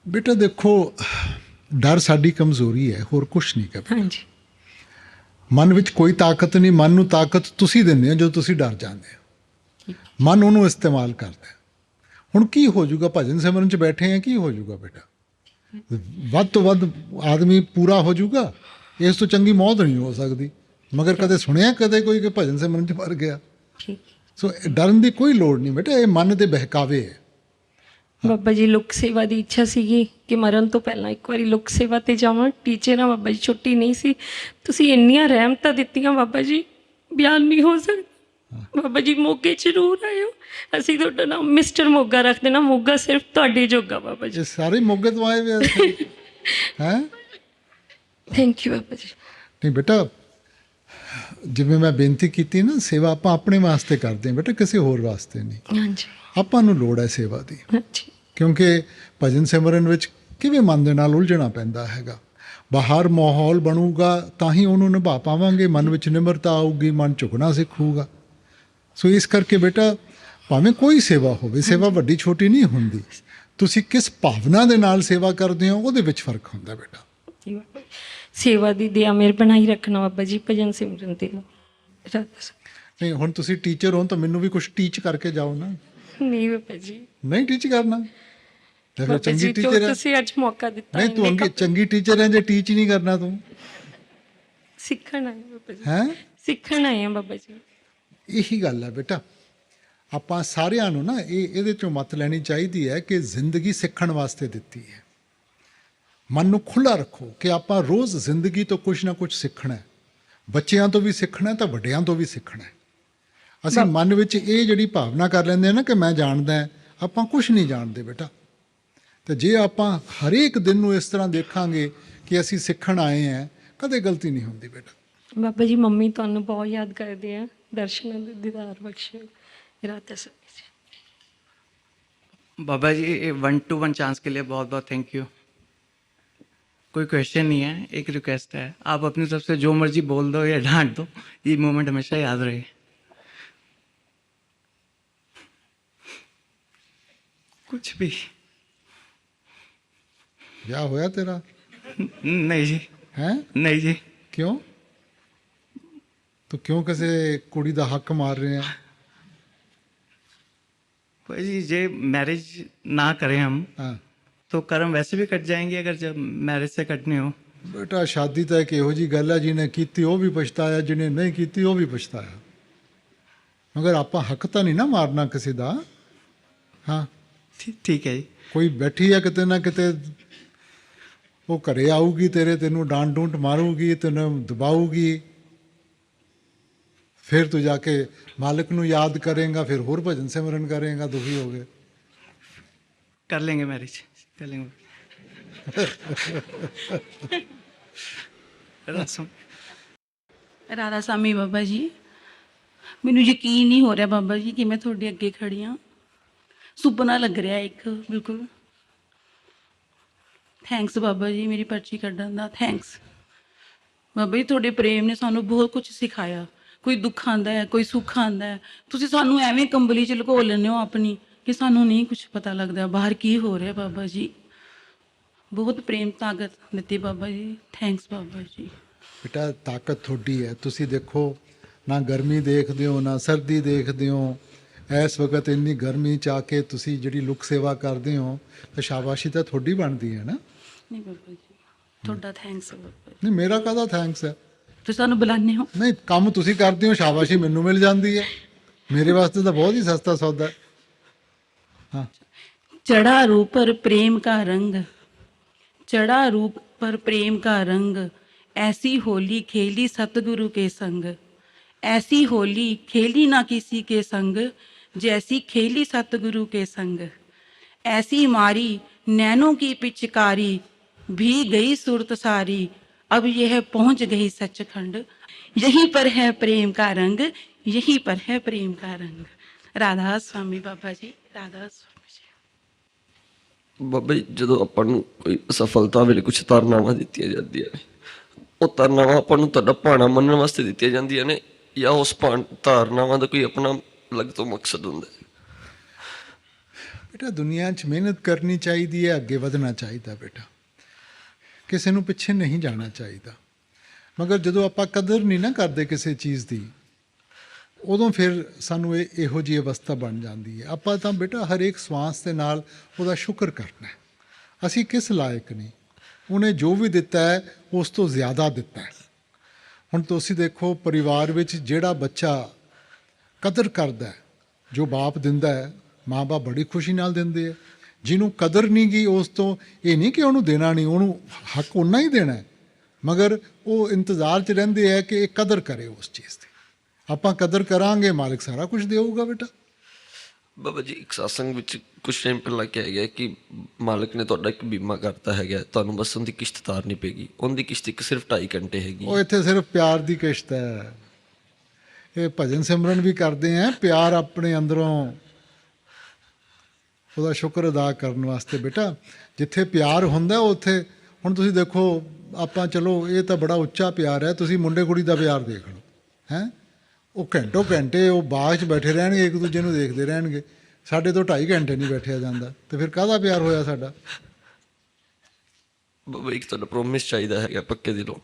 बेटा देखो, डर साडी कमजोरी है, होर कुछ नहीं कर। हाँ जी। मन विच कोई ताकत नहीं, मन नूं ताकत तुसी दिंदे हो जो तुसी डर जांदे हो, मन ਉਹਨੂੰ इस्तेमाल करता है। ਹੁਣ ਕੀ ਹੋ ਜਾਊਗਾ, ਭਜਨ ਸਿਮਰਨ 'ਚ ਬੈਠੇ ਆ, ਕੀ ਹੋ ਜਾਊਗਾ ਬੇਟਾ? ਵੱਧ ਤੋਂ ਵੱਧ ਆਦਮੀ ਪੂਰਾ ਹੋ ਜਾਊਗਾ, ਇਸ ਤੋਂ ਚੰਗੀ ਮੌਤ ਨਹੀਂ ਹੋ ਸਕਦੀ। ਮਗਰ ਕਦੇ ਸੁਣਿਆ ਕਦੇ ਕੋਈ ਕਿ ਭਜਨ ਸਿਮਰਨ 'ਚ ਮਰ ਗਿਆ? ਸੋ ਡਰਨ ਦੀ ਕੋਈ ਲੋੜ ਨਹੀਂ ਬੇਟਾ, ਇਹ ਮਨ ਦੇ ਬਹਿਕਾਵੇ ਹੈ। ਬਾਬਾ ਜੀ ਲੋਕ ਸੇਵਾ ਦੀ ਇੱਛਾ ਸੀਗੀ ਕਿ ਮਰਨ ਤੋਂ ਪਹਿਲਾਂ ਇੱਕ ਵਾਰੀ ਲੋਕ ਸੇਵਾ ਤੇ ਜਾਵਾਂ। ਟੀਚੇ ਨਾਲ ਬਾਬਾ ਜੀ ਛੁੱਟੀ ਨਹੀਂ ਸੀ, ਤੁਸੀਂ ਇੰਨੀਆਂ ਰਹਿਮਤਾਂ ਦਿੱਤੀਆਂ ਬਾਬਾ ਜੀ, ਬਿਆਨ ਨਹੀਂ ਹੋ ਸਕਦਾ। ਬਾਬਾ ਜੀ ਮੋਗੇ ਜ਼ਰੂਰ ਆਇਓ, ਅਸੀਂ ਤੁਹਾਡਾ ਨਾਮ ਮਿਸਟਰ ਮੋਗਾ ਰੱਖ ਦੇਣਾ, ਮੋਗਾ ਸਿਰਫ ਤੁਹਾਡੇ ਜੋਗਾ ਬਾਬਾ ਜੀ। ਸਾਰੇ ਮੋਗੇ ਤੋਂ ਆਏ ਵੇ ਹੈ। Thank you Baba ji. ਨਹੀਂ ਬੇਟਾ, ਜਿਵੇਂ ਮੈਂ ਬੇਨਤੀ ਕੀਤੀ ਨਾ, ਸੇਵਾ ਆਪਾਂ ਆਪਣੇ ਵਾਸਤੇ ਕਰਦੇ ਹਾਂ ਬੇਟਾ, ਕਿਸੇ ਹੋਰ ਵਾਸਤੇ ਨਹੀਂ। ਹਾਂਜੀ। ਆਪਾਂ ਨੂੰ ਲੋੜ ਹੈ ਸੇਵਾ ਦੀ, ਹਾਂਜੀ। ਕਿਉਂਕਿ ਭਜਨ ਸਿਮਰਨ ਵਿੱਚ ਕਿਵੇਂ ਮਨ ਦੇ ਨਾਲ ਉਲਝਣਾ ਪੈਂਦਾ ਹੈਗਾ। ਬਾਹਰ ਮਾਹੌਲ ਬਣੂਗਾ ਤਾਂ ਹੀ ਉਹਨੂੰ ਨਿਭਾ ਪਾਵਾਂਗੇ, ਮਨ ਵਿੱਚ ਨਿਮਰਤਾ ਆਊਗੀ, ਮਨ ਝੁਕਣਾ ਸਿੱਖੂਗਾ। ਸੋ ਇਸ ਕਰਕੇ ਬੇਟਾ ਭਾਵੇਂ ਕੋਈ ਸੇਵਾ ਹੋਵੇ, ਸੇਵਾ ਵੱਡੀ ਛੋਟੀ ਨਹੀਂ ਹੁੰਦੀ, ਤੁਸੀਂ ਕਿਸ ਭਾਵਨਾ ਦੇ ਨਾਲ ਸੇਵਾ ਕਰਦੇ ਹੋ ਉਹਦੇ ਵਿੱਚ ਫਰਕ ਹੁੰਦਾ ਬੇਟਾ। ਸੇਵਾ ਦੀ ਦਇਆ ਮੇਰ ਬਣਾਈ ਰੱਖਣਾ ਬਾਬਾ ਜੀ, ਭਜਨ ਸਿਮਰਨ ਤੇ। ਨਹੀਂ ਹੁਣ ਤੁਸੀਂ ਟੀਚਰ ਹੋ ਤਾਂ ਮੈਨੂੰ ਵੀ ਕੁਝ ਟੀਚ ਕਰਕੇ ਜਾਓ ਨਾ। ਨਹੀਂ ਬਾਬਾ ਜੀ, ਨਹੀਂ ਟੀਚ ਕਰਨਾ ਤੇ ਫਿਰ ਬਾਬਾ ਚੰਗੀ ਜੀ ਜੋ ਟੀਚਰ ਹੈ। ਤੁਸੀਂ ਅੱਜ ਮੌਕਾ ਦਿੱਤਾ ਨਹੀਂ ਤੂੰ ਇੰਨੇ ਚੰਗੀ ਟੀਚਰ ਹੈ ਜੇ ਟੀਚ ਨਹੀਂ ਕਰਨਾ ਤੂੰ ਸਿੱਖਣ ਆਏ ਬਾਬਾ ਜੀ, ਹੈ। ਸਿੱਖਣ ਆਏ ਹਾਂ ਬਾਬਾ ਜੀ। ਇਹੀ ਗੱਲ ਹੈ ਬੇਟਾ, ਆਪਾਂ ਸਾਰਿਆਂ ਨੂੰ ਨਾ ਇਹਦੇ ਚੋਂ ਮੱਤ ਲੈਣੀ ਚਾਹੀਦੀ ਹੈ ਕਿ ਜ਼ਿੰਦਗੀ ਸਿੱਖਣ ਵਾਸਤੇ ਦਿੱਤੀ ਹੈ। ਮਨ ਨੂੰ ਖੁੱਲ੍ਹਾ ਰੱਖੋ ਕਿ ਆਪਾਂ ਰੋਜ਼ ਜ਼ਿੰਦਗੀ ਤੋਂ ਕੁਝ ਨਾ ਕੁਝ ਸਿੱਖਣਾ ਹੈ। ਬੱਚਿਆਂ ਤੋਂ ਵੀ ਸਿੱਖਣਾ ਤਾਂ ਵੱਡਿਆਂ ਤੋਂ ਵੀ ਸਿੱਖਣਾ ਹੈ। ਅਸੀਂ ਮਨ ਵਿੱਚ ਇਹ ਜਿਹੜੀ ਭਾਵਨਾ ਕਰ ਲੈਂਦੇ ਹਾਂ ਨਾ ਕਿ ਮੈਂ ਜਾਣਦਾ, ਆਪਾਂ ਕੁਝ ਨਹੀਂ ਜਾਣਦੇ ਬੇਟਾ। ਤੇ ਜੇ ਆਪਾਂ ਹਰੇਕ ਦਿਨ ਨੂੰ ਇਸ ਤਰ੍ਹਾਂ ਦੇਖਾਂਗੇ ਕਿ ਅਸੀਂ ਸਿੱਖਣ ਆਏ ਹਾਂ, ਕਦੇ ਗਲਤੀ ਨਹੀਂ ਹੁੰਦੀ ਬੇਟਾ। ਬਾਬਾ ਜੀ ਮੰਮੀ ਤੁਹਾਨੂੰ ਬਹੁਤ ਯਾਦ ਕਰਦੇ ਆ, ਦਰਸ਼ਨਾਂ ਦੇ ਦੀਦਾਰ ਬਖਸ਼ਿਓ ਰਾਤ ਸੇ। बाबा जी 1-to-1 चांस के लिए बहुत बहुत थैंक यू। कोई क्वेश्चन नहीं है, एक रिक्वेस्ट है, आप अपनी तरफ से जो मर्जी बोल दो या डांट दो, ये मोमेंट हमेशा याद रहे। कुछ भी। ਵਿਆਹ ਹੋਇਆ ਤੇਰਾ? नहीं जी। ਹੈ? नहीं जी। ਕਿਉਂ? ਤੂੰ ਕਿਉਂ ਕਿਸੇ ਕੁੜੀ ਦਾ ਹੱਕ ਮਾਰ ਰਿਹਾ? भाई जी ये मैरिज ना करें हम हाँ तो कर्म वैसे भी कट जाएंगे अगर जब मैरिज से कटने हो। ਬੇਟਾ ਸ਼ਾਦੀ ਤਾਂ ਇੱਕ ਇਹੋ ਜਿਹੀ ਗੱਲ ਹੈ, ਜਿਹਨੇ ਕੀਤੀ ਉਹ ਵੀ ਪਛਤਾਇਆ, ਜਿਹਨੇ ਨਹੀਂ ਕੀਤੀ ਉਹ ਵੀ ਪਛਤਾਇਆ। ਮਗਰ ਆਪਾਂ ਹੱਕ ਤਾਂ ਨਹੀਂ ਨਾ ਮਾਰਨਾ ਕਿਸੇ ਦਾ। ਹਾਂ ठीक है जी। ਕੋਈ ਬੈਠੀ ਹੈ ਕਿਤੇ ਨਾ ਕਿਤੇ, ਉਹ ਘਰੇ ਆਊਗੀ ਤੇਰੇ, ਤੈਨੂੰ ਡਾਂਟ ਡੂੰਟ ਮਾਰੂਗੀ, ਤੈਨੂੰ ਦਬਾਊਗੀ, ਫਿਰ ਤੂੰ ਜਾ ਕੇ ਮਾਲਕ ਨੂੰ ਯਾਦ ਕਰੇਗਾ, ਫਿਰ ਹੋਰ ਭਜਨ ਸਿਮਰਨ ਕਰੇਗਾ, ਦੁਖੀ ਹੋ ਗਏ। कर लेंगे मैरिज, कर लेंगे। ਰਾਧਾ ਸਾਮੀ ਬਾਬਾ ਜੀ, ਮੈਨੂੰ ਯਕੀਨ ਨਹੀਂ ਹੋ ਰਿਹਾ ਬਾਬਾ ਜੀ ਕਿ ਮੈਂ ਤੁਹਾਡੇ ਅੱਗੇ ਖੜੀ ਹਾਂ। ਸੁਪਨਾ ਲੱਗ ਰਿਹਾ ਇੱਕ, ਬਿਲਕੁਲ। ਥੈਂਕਸ ਬਾਬਾ ਜੀ ਮੇਰੀ ਪਰਚੀ ਕੱਢਣ ਦਾ, ਥੈਂਕਸ ਬਾਬਾ ਜੀ। ਤੁਹਾਡੇ ਪ੍ਰੇਮ ਨੇ ਸਾਨੂੰ ਬਹੁਤ ਕੁਝ ਸਿਖਾਇਆ। ਕੋਈ ਦੁੱਖ ਆਉਂਦਾ ਹੈ, ਕੋਈ ਸੁੱਖ ਆਉਂਦਾ ਹੈ, ਤੁਸੀਂ ਸਾਨੂੰ ਐਵੇਂ ਕੰਬਲੀ 'ਚ ਲੁਕੋ ਲੈਂਦੇ ਹੋ ਆਪਣੀ ਕਿ ਸਾਨੂੰ ਨਹੀਂ ਕੁਝ ਪਤਾ ਲੱਗਦਾ ਬਾਹਰ ਕੀ ਹੋ ਰਿਹਾ। ਬਾਬਾ ਜੀ ਬਹੁਤ ਪ੍ਰੇਮ ਤਾਕਤ ਦਿੱਤੀ ਬਾਬਾ ਜੀ, ਥੈਂਕਸ ਬਾਬਾ ਜੀ। ਬੇਟਾ ਤਾਕਤ ਤੁਹਾਡੀ ਹੈ। ਤੁਸੀਂ ਦੇਖੋ ਨਾ ਗਰਮੀ ਦੇਖਦੇ ਹੋ ਨਾ ਸਰਦੀ ਦੇਖਦੇ ਹੋ। ਇਸ ਵਕਤ ਇੰਨੀ ਗਰਮੀ 'ਚ ਆ ਕੇ ਤੁਸੀਂ ਜਿਹੜੀ ਲੁਕ ਸੇਵਾ ਕਰਦੇ ਹੋ ਤਾਂ ਸ਼ਾਬਾਸ਼ੀ ਤਾਂ ਤੁਹਾਡੀ ਬਣਦੀ ਹੈ ਨਾ। ਨਹੀਂ ਬਾਬਾ ਜੀ ਤੁਹਾਡਾ ਥੈਂਕਸ ਬਾਬਾ ਜੀ। ਨਹੀਂ ਮੇਰਾ ਕਾਹਦਾ ਥੈਂਕਸ ਹੈ? ਤੁਸੀਂ ਸਾਨੂੰ ਬੁਲਾਉਂਦੇ ਹੋ। ਨਹੀਂ ਕੰਮ ਤੁਸੀਂ ਕਰਦੇ ਹੋ, ਸ਼ਾਬਾਸ਼ੀ ਮੈਨੂੰ ਮਿਲ ਜਾਂਦੀ ਹੈ। ਮੇਰੇ ਵਾਸਤੇ ਤਾਂ ਬਹੁਤ ਹੀ ਸਸਤਾ ਸੌਦਾ ਹੈ। हाँ चढ़ा रूप पर प्रेम का रंग, चढ़ा रूप पर प्रेम का रंग, ऐसी होली खेली सतगुरु के संग, ऐसी होली खेली ना किसी के संग, जैसी खेली सतगुरु के संग, ऐसी मारी नैनों की पिचकारी, भी गई सुरत सारी, अब यह पहुंच गई सचखंड, यहीं पर है प्रेम का रंग, यहीं पर है प्रेम का रंग। ਰਾਧਾ ਸਵਾਮੀ ਬਾਬਾ ਜੀ, ਰਾਧਾ ਸਵਾਮੀ ਜੀ। ਬਾਬਾ ਜੀ ਜਦੋਂ ਆਪਾਂ ਨੂੰ ਕੋਈ ਅਸਫਲਤਾ ਵੇਲੇ ਕੁਝ ਤਾਰਨਾਵਾਂ ਦਿੱਤੀਆਂ ਜਾਂਦੀਆਂ ਨੇ, ਉਹ ਤਾਰਨਾਵਾਂ ਆਪਾਂ ਨੂੰ ਤੁਹਾਡਾ ਭਾਣਾ ਮੰਨਣ ਵਾਸਤੇ ਦਿੱਤੀਆਂ ਜਾਂਦੀਆਂ ਨੇ ਜਾਂ ਉਸ ਤਾਰਨਾਵਾਂ ਦਾ ਕੋਈ ਆਪਣਾ ਅਲੱਗ ਤੋਂ ਮਕਸਦ ਹੁੰਦਾ ਹੈ? ਬੇਟਾ ਦੁਨੀਆ 'ਚ ਮਿਹਨਤ ਕਰਨੀ ਚਾਹੀਦੀ ਹੈ, ਅੱਗੇ ਵਧਣਾ ਚਾਹੀਦਾ ਬੇਟਾ, ਕਿਸੇ ਨੂੰ ਪਿੱਛੇ ਨਹੀਂ ਜਾਣਾ ਚਾਹੀਦਾ। ਮਗਰ ਜਦੋਂ ਆਪਾਂ ਕਦਰ ਨਹੀਂ ਨਾ ਕਰਦੇ ਕਿਸੇ ਚੀਜ਼ ਦੀ, ਉਦੋਂ ਫਿਰ ਸਾਨੂੰ ਇਹੋ ਜਿਹੀ ਅਵਸਥਾ ਬਣ ਜਾਂਦੀ ਹੈ। ਆਪਾਂ ਤਾਂ ਬੇਟਾ ਹਰੇਕ ਸਵਾਸ ਦੇ ਨਾਲ ਉਹਦਾ ਸ਼ੁਕਰ ਕਰਨਾ ਹੈ। ਅਸੀਂ ਕਿਸ ਲਾਇਕ ਨਹੀਂ, ਉਹਨੇ ਜੋ ਵੀ ਦਿੱਤਾ ਹੈ ਉਸ ਤੋਂ ਜ਼ਿਆਦਾ ਦਿੱਤਾ ਹੈ। ਹੁਣ ਤੁਸੀਂ ਦੇਖੋ ਪਰਿਵਾਰ ਵਿੱਚ ਜਿਹੜਾ ਬੱਚਾ ਕਦਰ ਕਰਦਾ ਹੈ, ਜੋ ਬਾਪ ਦਿੰਦਾ ਹੈ, ਮਾਂ ਬਾਪ ਬੜੀ ਖੁਸ਼ੀ ਨਾਲ ਦਿੰਦੇ ਹੈ। ਜਿਹਨੂੰ ਕਦਰ ਨਹੀਂ ਗਈ ਉਸ ਤੋਂ ਇਹ ਨਹੀਂ ਕਿ ਉਹਨੂੰ ਦੇਣਾ ਨਹੀਂ, ਉਹਨੂੰ ਹੱਕ ਓਨਾ ਹੀ ਦੇਣਾ ਹੈ, ਮਗਰ ਉਹ ਇੰਤਜ਼ਾਰ 'ਚ ਰਹਿੰਦੇ ਹੈ ਕਿ ਇਹ ਕਦਰ ਕਰੇ ਉਸ ਚੀਜ਼ ਦੀ। ਆਪਾਂ ਕਦਰ ਕਰਾਂਗੇ, ਮਾਲਕ ਸਾਰਾ ਕੁਝ ਦੇਊਗਾ ਬੇਟਾ। ਬਾਬਾ ਜੀ ਇੱਕ ਸਾਸੰਗ ਵਿੱਚ ਕੁਝ ਟਾਈਮ ਪਹਿਲਾਂ ਕਿਹਾ ਗਿਆ ਕਿ ਮਾਲਕ ਨੇ ਤੁਹਾਡਾ ਇੱਕ ਬੀਮਾ ਕਰਤਾ ਹੈਗਾ, ਤੁਹਾਨੂੰ ਬਸ ਉਹਦੀ ਕਿਸ਼ਤ ਤਾਰਨੀ ਪਏਗੀ। ਉਹਦੀ ਕਿਸ਼ਤ ਇੱਕ ਸਿਰਫ 2.5 ਘੰਟੇ ਹੈਗੀ। ਉਹ ਇੱਥੇ ਸਿਰਫ ਪਿਆਰ ਦੀ ਕਿਸ਼ਤ ਹੈ। ਇਹ ਭਜਨ ਸਿਮਰਨ ਵੀ ਕਰਦੇ ਆ ਪਿਆਰ ਆਪਣੇ ਅੰਦਰੋਂ ਉਹਦਾ ਸ਼ੁਕਰ ਅਦਾ ਕਰਨ ਵਾਸਤੇ। ਬੇਟਾ ਜਿੱਥੇ ਪਿਆਰ ਹੁੰਦਾ ਉੱਥੇ, ਹੁਣ ਤੁਸੀਂ ਦੇਖੋ ਆਪਾਂ, ਚਲੋ ਇਹ ਤਾਂ ਬੜਾ ਉੱਚਾ ਪਿਆਰ ਹੈ, ਤੁਸੀਂ ਮੁੰਡੇ ਕੁੜੀ ਦਾ ਪਿਆਰ ਦੇਖ ਲਓ ਹੈ। ਉਹ ਘੰਟੋ ਘੰਟੇ ਉਹ ਬਾਗ 'ਚ ਬੈਠੇ ਰਹਿਣਗੇ, ਇੱਕ ਦੂਜੇ ਨੂੰ ਦੇਖਦੇ ਰਹਿਣਗੇ। ਸਾਡੇ ਤੋਂ 2.5 ਘੰਟੇ ਨਹੀਂ ਬੈਠਿਆ ਜਾਂਦਾ, ਤੇ ਫਿਰ ਕਾਹਦਾ ਪਿਆਰ ਹੋਇਆ ਸਾਡਾ? ਬਾਬਾ ਇੱਕ ਤੁਹਾਡਾ ਪ੍ਰੋਮਿਸ ਚਾਹੀਦਾ ਹੈਗਾ ਪੱਕੇ ਦਿਲੋਂ।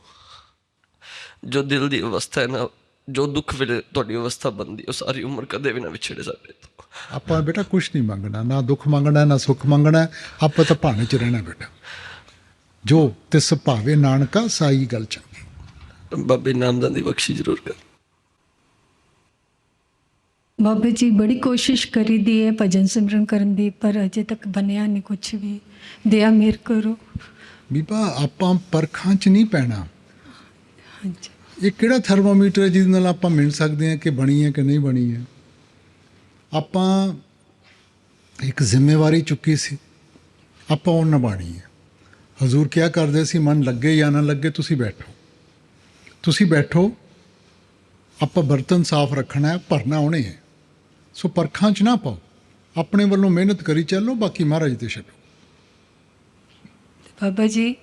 ਜੋ ਦਿਲ ਦੀ ਅਵਸਥਾ ਹੈ ਨਾ, ਜੋ ਦੁੱਖ ਵੇਲੇ ਤੁਹਾਡੀ ਅਵਸਥਾ ਬਣਦੀ ਉਹ ਸਾਰੀ ਉਮਰ ਕਦੇ ਵੀ ਨਾ ਵਿਛੜੇ ਸਾਡੇ ਤੋਂ। ਆਪਾਂ ਬੇਟਾ ਕੁਛ ਨਹੀਂ ਮੰਗਣਾ, ਨਾ ਦੁੱਖ ਮੰਗਣਾ ਨਾ ਸੁੱਖ ਮੰਗਣਾ, ਆਪਾਂ ਤਾਂ ਭਾਣੇ 'ਚ ਰਹਿਣਾ ਬੇਟਾ। ਜੋ ਤਿਸ ਭਾਵੇ ਨਾਨਕਾ ਸਾਈ ਗੱਲ ਚੰਗੀ। ਬਾਬੇ ਨਾਮਦਾਨ ਦੀ ਬਖਸ਼ੀ ਜ਼ਰੂਰ ਕਰ। ਬਾਬਾ ਜੀ ਬੜੀ ਕੋਸ਼ਿਸ਼ ਕਰੀ ਦੀ ਹੈ ਭਜਨ ਸਿਮਰਨ ਕਰਨ ਦੀ, ਪਰ ਅਜੇ ਤੱਕ ਬਣਿਆ ਨਹੀਂ ਕੁਛ ਵੀ। ਦਇਆ ਮਿਹਰ ਕਰੋ। ਬੀਬਾ ਆਪਾਂ ਪਰਖਾਂ 'ਚ ਨਹੀਂ ਪੈਣਾ। ਹਾਂਜੀ। ਇਹ ਕਿਹੜਾ ਥਰਮੋਮੀਟਰ ਹੈ ਜਿਹਦੇ ਨਾਲ ਆਪਾਂ ਮਿਲ ਸਕਦੇ ਹਾਂ ਕਿ ਬਣੀ ਹੈ ਕਿ ਨਹੀਂ ਬਣੀ ਹੈ? ਆਪਾਂ ਇੱਕ ਜ਼ਿੰਮੇਵਾਰੀ ਚੁੱਕੀ ਸੀ, ਆਪਾਂ ਉਹ ਨਿਭਾਉਣੀ ਹੈ। ਹਜ਼ੂਰ ਕਿਆ ਕਰਦੇ ਸੀ, ਮਨ ਲੱਗੇ ਜਾਂ ਨਾ ਲੱਗੇ ਤੁਸੀਂ ਬੈਠੋ, ਤੁਸੀਂ ਬੈਠੋ। ਆਪਾਂ ਬਰਤਨ ਸਾਫ਼ ਰੱਖਣਾ ਹੈ, ਭਰਨਾ ਉਹਨੇ ਹੈ। ਸੋ ਪਰਖਾਂ 'ਚ ਨਾ ਪਾਓ, ਆਪਣੇ ਵੱਲੋਂ ਮਿਹਨਤ ਕਰੀ ਚੱਲੋ, ਬਾਕੀ ਮਹਾਰਾਜ ਤੇ ਛੱਡੋ। ਬਾਬਾ ਜੀ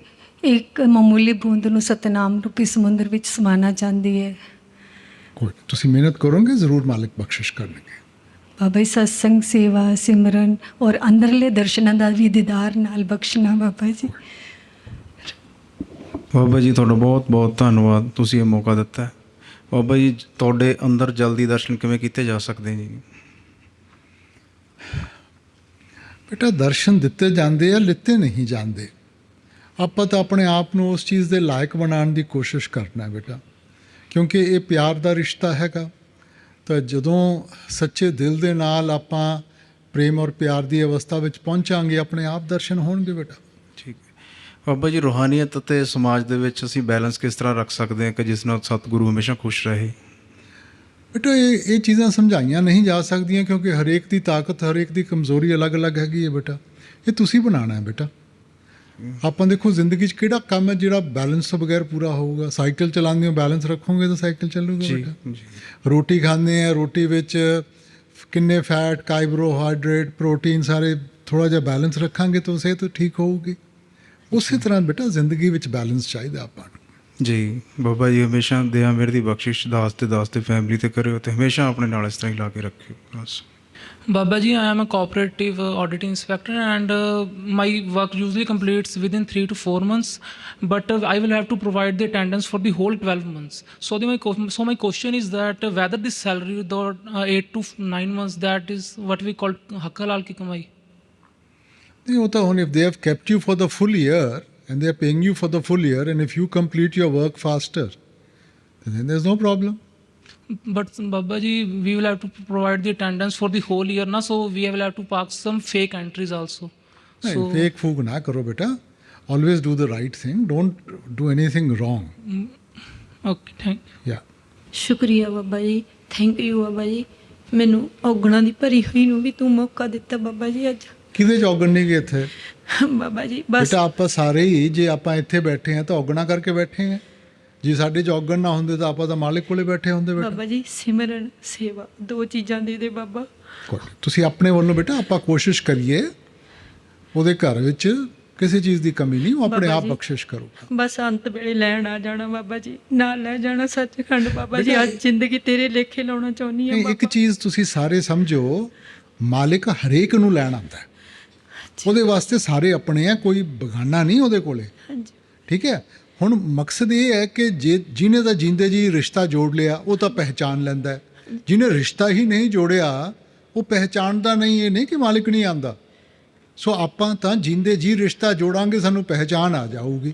ਇੱਕ ਮਾਮੂਲੀ ਬੂੰਦ ਨੂੰ ਸਤਨਾਮ ਰੂਪੀ ਸਮੁੰਦਰ ਵਿੱਚ ਸਮਾਣਾ ਚਾਹੁੰਦੀ ਹੈ। ਕੋਈ ਤੁਸੀਂ ਮਿਹਨਤ ਕਰੋਗੇ ਜ਼ਰੂਰ ਮਾਲਿਕ ਬਖਸ਼ਿਸ਼ ਕਰਨਗੇ। ਬਾਬਾ ਜੀ ਸਤਸੰਗ ਸੇਵਾ ਸਿਮਰਨ ਔਰ ਅੰਦਰਲੇ ਦਰਸ਼ਨਾਂ ਦਾ ਵੀ ਦੀਦਾਰ ਨਾਲ ਬਖਸ਼ਣਾ ਬਾਬਾ ਜੀ। ਬਾਬਾ ਜੀ ਤੁਹਾਡਾ ਬਹੁਤ ਬਹੁਤ ਧੰਨਵਾਦ, ਤੁਸੀਂ ਇਹ ਮੌਕਾ ਦਿੱਤਾ। ਬਾਬਾ ਜੀ ਤੁਹਾਡੇ ਅੰਦਰ ਜਲਦੀ ਦਰਸ਼ਨ ਕਿਵੇਂ ਕੀਤੇ ਜਾ ਸਕਦੇ ਜੀ? ਬੇਟਾ ਦਰਸ਼ਨ ਦਿੱਤੇ ਜਾਂਦੇ ਆ, ਲਿੱਤੇ ਨਹੀਂ ਜਾਂਦੇ। ਆਪਾਂ ਤਾਂ ਆਪਣੇ ਆਪ ਨੂੰ ਉਸ ਚੀਜ਼ ਦੇ ਲਾਇਕ ਬਣਾਉਣ ਦੀ ਕੋਸ਼ਿਸ਼ ਕਰਨਾ ਬੇਟਾ, ਕਿਉਂਕਿ ਇਹ ਪਿਆਰ ਦਾ ਰਿਸ਼ਤਾ ਹੈਗਾ। ਤਾਂ ਜਦੋਂ ਸੱਚੇ ਦਿਲ ਦੇ ਨਾਲ ਆਪਾਂ ਪ੍ਰੇਮ ਔਰ ਪਿਆਰ ਦੀ ਅਵਸਥਾ ਵਿੱਚ ਪਹੁੰਚਾਂਗੇ, ਆਪਣੇ ਆਪ ਦਰਸ਼ਨ ਹੋਣਗੇ ਬੇਟਾ। ਠੀਕ ਹੈ ਬਾਬਾ ਜੀ, ਰੂਹਾਨੀਅਤ ਅਤੇ ਸਮਾਜ ਦੇ ਵਿੱਚ ਅਸੀਂ ਬੈਲੈਂਸ ਕਿਸ ਤਰ੍ਹਾਂ ਰੱਖ ਸਕਦੇ ਹਾਂ ਕਿ ਜਿਸ ਨਾਲ ਸਤਿਗੁਰੂ ਹਮੇਸ਼ਾ ਖੁਸ਼ ਰਹੇ? ਬੇਟਾ ਇਹ ਚੀਜ਼ਾਂ ਸਮਝਾਈਆਂ ਨਹੀਂ ਜਾ ਸਕਦੀਆਂ, ਕਿਉਂਕਿ ਹਰੇਕ ਦੀ ਤਾਕਤ, ਹਰੇਕ ਦੀ ਕਮਜ਼ੋਰੀ ਅਲੱਗ-ਅਲੱਗ ਹੈਗੀ ਹੈ ਬੇਟਾ। ਇਹ ਤੁਸੀਂ ਬਣਾਉਣਾ ਹੈ ਬੇਟਾ। ਆਪਾਂ ਦੇਖੋ ਜ਼ਿੰਦਗੀ 'ਚ ਕਿਹੜਾ ਕੰਮ ਹੈ ਜਿਹੜਾ ਬੈਲੈਂਸ ਤੋਂ ਬਗੈਰ ਪੂਰਾ ਹੋਊਗਾ? ਸਾਈਕਲ ਚਲਾਉਂਦੇ ਹੋ, ਬੈਲੈਂਸ ਰੱਖੋਗੇ ਤਾਂ ਸਾਈਕਲ ਚੱਲੂਗਾ ਬੇਟਾ। ਰੋਟੀ ਖਾਂਦੇ ਆ, ਰੋਟੀ ਵਿੱਚ ਕਿੰਨੇ ਫੈਟ, ਕਾਰਬੋਹਾਈਡਰੇਟ, ਪ੍ਰੋਟੀਨ ਸਾਰੇ ਥੋੜ੍ਹਾ ਜਿਹਾ ਬੈਲੈਂਸ ਰੱਖਾਂਗੇ ਤਾਂ ਸਿਹਤ ਠੀਕ ਹੋਊਗੀ। ਉਸੇ ਤਰ੍ਹਾਂ ਬੇਟਾ ਜ਼ਿੰਦਗੀ ਵਿੱਚ ਬੈਲੈਂਸ ਚਾਹੀਦਾ ਆਪਾਂ ਨੂੰ। ਜੀ ਬਾਬਾ ਜੀ ਹਮੇਸ਼ਾ ਦਇਆ ਮਿਹਰ ਦੀ ਬਖਸ਼ਿਸ਼ ਦਾਸ ਤੇ ਫੈਮਿਲੀ ਤੇ ਕਰਿਓ ਤੇ ਹਮੇਸ਼ਾ ਆਪਣੇ ਨਾਲ ਇਸ ਤਰ੍ਹਾਂ ਹੀ ਲਾ ਕੇ ਰੱਖਿਓ ਬਸ। Baba ji, I am a cooperative auditing inspector and my work usually completes within 3 to 4 months, but I will have to provide the attendance for the whole 12 months. So my question is that whether this salary, the 8 to 9 months, that is what we call hak halal ki kamai. नहीं होता हूँ। if they have kept you for the full year and they are paying you for the full year, and if you complete your work faster, then there's no problem. But Baba ji, we will have to provide the attendance for the whole year na, so we will have to park some fake entries also. नहीं, fake फूक ना करो बेटा। Always do the right thing. Don't do anything wrong. Okay, thank you. Yeah. ਸ਼ੁਕਰੀਆ Baba ji, thank you Baba ji. ਮੈਨੂੰ ਔਗਣਾਂ ਦੀ ਭਰੀ ਹੋਈ ਨੂੰ ਵੀ ਤੂੰ ਮੌਕਾ ਦਿੱਤਾ ਬਾਬਾ ਜੀ ਅੱਜ। ਕਿਹਦੇ ਚ ਔਗਣ ਨਹੀਂ ਗਏ ਇੱਥੇ ਬਾਬਾ ਜੀ ਬਸ ਬੇਟਾ? ਆਪਾਂ ਸਾਰੇ ਹੀ ਜੇ ਆਪਾਂ ਇੱਥੇ ਬੈਠੇ ਹਾਂ ਤਾਂ ਔਗਣਾ ਕਰਕੇ ਬੈਠੇ ਹਾਂ। ਜੇ ਸਾਡੇ ਚ ਔਗਣ ਨਾ ਹੁੰਦੇ ਤਾਂ ਆਪਾਂ ਤਾਂ ਮਾਲਿਕ ਕੋਲੇ ਬੈਠੇ ਹੁੰਦੇ ਬੇਟਾ। ਬਾਬਾ ਜੀ ਸਿਮਰਨ ਸੇਵਾ ਦੋ ਚੀਜ਼ਾਂ ਦੇ ਬਾਬਾ। ਤੁਸੀਂ ਆਪਣੇ ਵੱਲੋਂ ਬੇਟਾ ਆਪਾਂ ਕੋਸ਼ਿਸ਼ ਕਰੀਏ, ਉਹਦੇ ਘਰ ਵਿੱਚ ਕਿਸੇ ਚੀਜ਼ ਦੀ ਕਮੀ ਨਹੀਂ, ਉਹ ਆਪਣੇ ਆਪ ਬਖਸ਼ਿਸ਼ ਕਰੂਗਾ। ਬਸ ਅੰਤ ਵੇਲੇ ਲੈਣ ਆ ਜਾਣਾ ਬਾਬਾ ਜੀ, ਨਾਲ ਲੈ ਜਾਣਾ ਸੱਚਖੰਡ ਬਾਬਾ ਜੀ। ਅੱਜ ਜ਼ਿੰਦਗੀ ਤੇਰੇ ਲੇਖੇ ਲਾਉਣਾ ਚਾਹੁੰਦੀ ਹਾਂ। ਇੱਕ ਚੀਜ਼ ਤੁਸੀਂ ਸਾਰੇ ਸਮਝੋ, ਮਾਲਿਕ ਹਰੇਕ ਨੂੰ ਲੈਣ ਆਉਂਦਾ ਹੈ। ਉਹਦੇ ਵਾਸਤੇ ਸਾਰੇ ਆਪਣੇ ਆ, ਕੋਈ ਬਗਾਨਾ ਨਹੀਂ ਉਹਦੇ ਕੋਲੇ। ਠੀਕ ਹੈ। ਹੁਣ ਮਕਸਦ ਇਹ ਹੈ ਕਿ ਜਿਹਨੇ ਤਾਂ ਜਿੰਦੇ ਜੀ ਰਿਸ਼ਤਾ ਜੋੜ ਲਿਆ ਉਹ ਤਾਂ ਪਹਿਚਾਨ ਲੈਂਦਾ ਹੈ, ਜਿਹਨੇ ਰਿਸ਼ਤਾ ਹੀ ਨਹੀਂ ਜੋੜਿਆ ਉਹ ਪਹਿਚਾਨਦਾ ਨਹੀਂ। ਇਹ ਨਹੀਂ ਕਿ ਮਾਲਿਕ ਨਹੀਂ ਆਉਂਦਾ। ਸੋ ਆਪਾਂ ਤਾਂ ਜਿੰਦੇ ਜੀ ਰਿਸ਼ਤਾ ਜੋੜਾਂਗੇ, ਸਾਨੂੰ ਪਹਿਚਾਨ ਆ ਜਾਊਗੀ,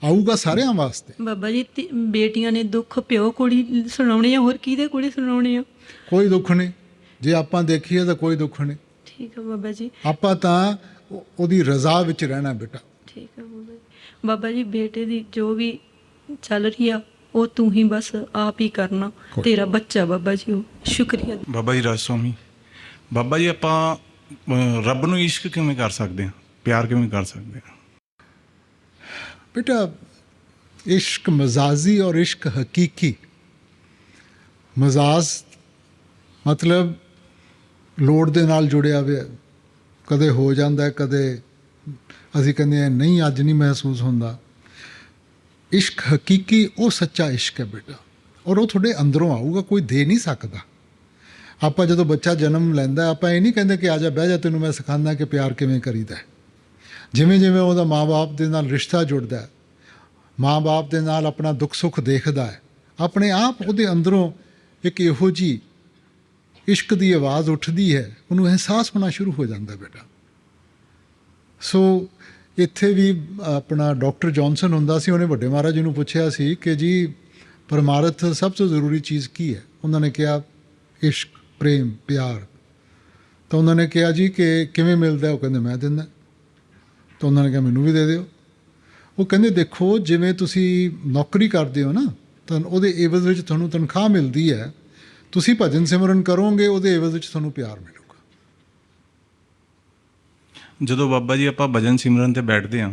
ਆਊਗਾ ਸਾਰਿਆਂ ਵਾਸਤੇ। ਬਾਬਾ ਜੀ ਬੇਟੀਆਂ ਨੇ ਦੁੱਖ ਪਿਓ ਕੁੜੀ ਸੁਣਾਉਣੇ ਆ, ਹੋਰ ਕਿਹਦੇ ਕੋਲੇ ਸੁਣਾਉਣੇ ਆ? ਕੋਈ ਦੁੱਖ ਨਹੀਂ, ਜੇ ਆਪਾਂ ਦੇਖੀਏ ਤਾਂ ਕੋਈ ਦੁੱਖ ਨਹੀਂ। ਠੀਕ ਹੈ ਬਾਬਾ ਜੀ। ਆਪਾਂ ਤਾਂ ਉਹਦੀ ਰਜ਼ਾ ਵਿੱਚ ਰਹਿਣਾ ਬੇਟਾ। ਠੀਕ ਹੈ ਬਾਬਾ ਜੀ। ਬਾਬਾ ਜੀ ਬੇਟੇ ਦੀ ਜੋ ਵੀ ਚੱਲ ਰਹੀ ਆ ਉਹ ਤੂੰ ਹੀ ਬਸ ਆਪ ਹੀ ਕਰਨਾ, ਤੇਰਾ ਬੱਚਾ ਬਾਬਾ ਜੀ ਉਹ। ਸ਼ੁਕਰੀਆ ਬਾਬਾ ਜੀ। ਰਾਜ ਸਵਾਮੀ ਬਾਬਾ ਜੀ, ਆਪਾਂ ਰੱਬ ਨੂੰ ਇਸ਼ਕ ਕਿਵੇਂ ਕਰ ਸਕਦੇ ਹਾਂ, ਪਿਆਰ ਕਿਵੇਂ ਕਰ ਸਕਦੇ ਹਾਂ? ਬੇਟਾ ਇਸ਼ਕ ਮਜ਼ਾਜੀ ਔਰ ਇਸ਼ਕ ਹਕੀਕੀ। ਮਜ਼ਾਜ ਮਤਲਬ ਲੋੜ ਦੇ ਨਾਲ ਜੁੜਿਆ ਹੋਇਆ, ਕਦੇ ਹੋ ਜਾਂਦਾ, ਕਦੇ ਅਸੀਂ ਕਹਿੰਦੇ ਹਾਂ ਨਹੀਂ ਅੱਜ ਨਹੀਂ ਮਹਿਸੂਸ ਹੁੰਦਾ। ਇਸ਼ਕ ਹਕੀਕੀ ਉਹ ਸੱਚਾ ਇਸ਼ਕ ਹੈ ਬੇਟਾ, ਔਰ ਉਹ ਤੁਹਾਡੇ ਅੰਦਰੋਂ ਆਊਗਾ, ਕੋਈ ਦੇ ਨਹੀਂ ਸਕਦਾ। ਆਪਾਂ ਜਦੋਂ ਬੱਚਾ ਜਨਮ ਲੈਂਦਾ, ਆਪਾਂ ਇਹ ਨਹੀਂ ਕਹਿੰਦੇ ਕਿ ਆ ਜਾ ਬਹਿ ਜਾ, ਤੈਨੂੰ ਮੈਂ ਸਿਖਾਉਂਦਾ ਕਿ ਪਿਆਰ ਕਿਵੇਂ ਕਰੀਦਾ। ਜਿਵੇਂ ਜਿਵੇਂ ਉਹਦਾ ਮਾਂ ਬਾਪ ਦੇ ਨਾਲ ਰਿਸ਼ਤਾ ਜੁੜਦਾ, ਮਾਂ ਬਾਪ ਦੇ ਨਾਲ ਆਪਣਾ ਦੁੱਖ ਸੁੱਖ ਦੇਖਦਾ ਹੈ, ਆਪਣੇ ਆਪ ਉਹਦੇ ਅੰਦਰੋਂ ਇੱਕ ਇਹੋ ਜਿਹੀ ਇਸ਼ਕ ਦੀ ਆਵਾਜ਼ ਉੱਠਦੀ ਹੈ, ਉਹਨੂੰ ਅਹਿਸਾਸ ਹੋਣਾ ਸ਼ੁਰੂ ਹੋ ਜਾਂਦਾ ਬੇਟਾ। ਸੋ ਇੱਥੇ ਵੀ ਆਪਣਾ ਡਾਕਟਰ ਜੌਨਸਨ ਹੁੰਦਾ ਸੀ, ਉਹਨੇ ਵੱਡੇ ਮਹਾਰਾਜ ਜੀ ਨੂੰ ਪੁੱਛਿਆ ਸੀ ਕਿ ਜੀ ਪਰਮਾਰਥ ਸਭ ਤੋਂ ਜ਼ਰੂਰੀ ਚੀਜ਼ ਕੀ ਹੈ? ਉਹਨਾਂ ਨੇ ਕਿਹਾ ਇਸ਼ਕ, ਪ੍ਰੇਮ, ਪਿਆਰ। ਤਾਂ ਉਹਨਾਂ ਨੇ ਕਿਹਾ ਜੀ ਕਿ ਕਿਵੇਂ ਮਿਲਦਾ? ਉਹ ਕਹਿੰਦੇ ਮੈਂ ਦਿੰਦਾ। ਤਾਂ ਉਹਨਾਂ ਨੇ ਕਿਹਾ ਮੈਨੂੰ ਵੀ ਦੇ ਦਿਓ। ਉਹ ਕਹਿੰਦੇ ਦੇਖੋ, ਜਿਵੇਂ ਤੁਸੀਂ ਨੌਕਰੀ ਕਰਦੇ ਹੋ ਨਾ, ਤਾਂ ਉਹਦੇ ਏਵਜ਼ ਵਿੱਚ ਤੁਹਾਨੂੰ ਤਨਖਾਹ ਮਿਲਦੀ ਹੈ, ਤੁਸੀਂ ਭਜਨ ਸਿਮਰਨ ਕਰੋਗੇ, ਉਹਦੇ ਏਵਜ਼ ਵਿੱਚ ਤੁਹਾਨੂੰ ਪਿਆਰ ਮਿਲੂਗਾ। ਜਦੋਂ ਬਾਬਾ ਜੀ ਆਪਾਂ ਭਜਨ ਸਿਮਰਨ ਤੇ ਬੈਠਦੇ ਹਾਂ,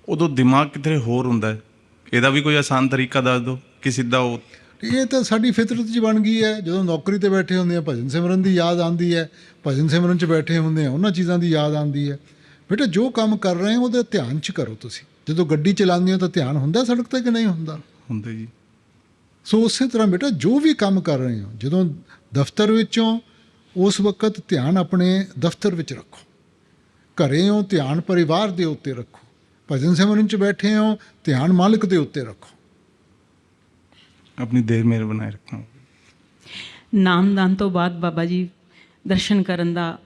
ਉਦੋਂ ਦਿਮਾਗ ਕਿਤੇ ਹੋਰ ਹੁੰਦਾ ਹੈ। ਇਹਦਾ ਵੀ ਕੋਈ ਆਸਾਨ ਤਰੀਕਾ ਦੱਸ ਦਿਓ ਕਿ ਸਿੱਧਾ ਉਹ। ਇਹ ਤਾਂ ਸਾਡੀ ਫਿਤਰਤ 'ਚ ਬਣ ਗਈ ਹੈ। ਜਦੋਂ ਨੌਕਰੀ 'ਤੇ ਬੈਠੇ ਹੁੰਦੇ ਆ, ਭਜਨ ਸਿਮਰਨ ਦੀ ਯਾਦ ਆਉਂਦੀ ਹੈ। ਭਜਨ ਸਿਮਰਨ 'ਚ ਬੈਠੇ ਹੁੰਦੇ ਆ, ਉਹਨਾਂ ਚੀਜ਼ਾਂ ਦੀ ਯਾਦ ਆਉਂਦੀ ਹੈ। ਬੇਟਾ ਜੋ ਕੰਮ ਕਰ ਰਹੇ ਹੋ ਉਹਦੇ ਧਿਆਨ 'ਚ ਕਰੋ। ਤੁਸੀਂ ਜਦੋਂ ਗੱਡੀ ਚਲਾਉਂਦੇ ਹੋ ਤਾਂ ਧਿਆਨ ਹੁੰਦਾ ਸੜਕ 'ਤੇ ਕਿ ਨਹੀਂ ਹੁੰਦਾ? ਹੁੰਦਾ ਜੀ। ਸੋ ਉਸੇ ਤਰ੍ਹਾਂ ਬੇਟਾ ਜੋ ਵੀ ਕੰਮ ਕਰ ਰਹੇ ਹੋ, ਜਦੋਂ ਦਫ਼ਤਰ ਵਿੱਚੋਂ, ਉਸ ਵਕਤ ਧਿਆਨ ਆਪਣੇ ਦਫ਼ਤਰ ਵਿੱਚ ਰੱਖੋ। ਘਰੇ ਹੋ, ਧਿਆਨ ਪਰਿਵਾਰ ਦੇ ਉੱਤੇ ਰੱਖੋ। ਭਜਨ ਸਿਮਰਨ 'ਚ ਬੈਠੇ ਹੋ, ਧਿਆਨ ਮਾਲਕ ਦੇ ਉੱਤੇ ਰੱਖੋ। ਆਪਣੀ ਦੇਹ ਮੇਰ ਬਣਾਏ ਰੱਖਣਾ। ਨਾਮਦਾਨ ਤੋਂ ਬਾਅਦ ਬਾਬਾ ਜੀ ਦਰਸ਼ਨ ਕਰਨ ਦਾ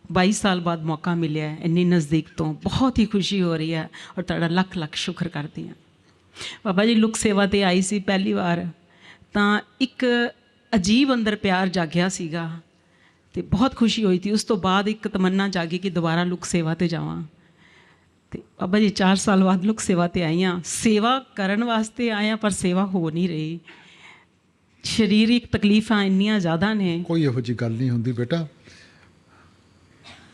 22 ਸਾਲ ਬਾਅਦ ਮੌਕਾ ਮਿਲਿਆ ਹੈ, ਇੰਨੀ ਨਜ਼ਦੀਕ ਤੋਂ। ਬਹੁਤ ਹੀ ਖੁਸ਼ੀ ਹੋ ਰਹੀ ਹੈ ਔਰ ਤੁਹਾਡਾ ਲੱਖ ਲੱਖ ਸ਼ੁਕਰ ਕਰਦੀ ਹਾਂ। ਬਾਬਾ ਜੀ ਲੋਕ ਸੇਵਾ 'ਤੇ ਆਈ ਸੀ ਪਹਿਲੀ ਵਾਰ, ਤਾਂ ਇੱਕ ਅਜੀਬ ਅੰਦਰ ਪਿਆਰ ਜਾਗਿਆ ਸੀਗਾ ਅਤੇ ਬਹੁਤ ਖੁਸ਼ੀ ਹੋਈ ਸੀ। ਉਸ ਤੋਂ ਬਾਅਦ ਇੱਕ ਤਮੰਨਾ ਜਾਗੀ ਕਿ ਦੁਬਾਰਾ ਲੋਕ ਸੇਵਾ 'ਤੇ ਜਾਵਾਂ। ਅਤੇ ਬਾਬਾ ਜੀ 4 ਸਾਲ ਬਾਅਦ ਲੋਕ ਸੇਵਾ 'ਤੇ ਆਈ ਹਾਂ। ਸੇਵਾ ਕਰਨ ਵਾਸਤੇ ਆਏ ਹਾਂ, ਪਰ ਸੇਵਾ ਹੋ ਨਹੀਂ ਰਹੀ। ਸਰੀਰਕ ਤਕਲੀਫਾਂ ਇੰਨੀਆਂ ਜ਼ਿਆਦਾ ਨੇ। ਕੋਈ ਇਹੋ ਜਿਹੀ ਗੱਲ ਨਹੀਂ ਹੁੰਦੀ ਬੇਟਾ।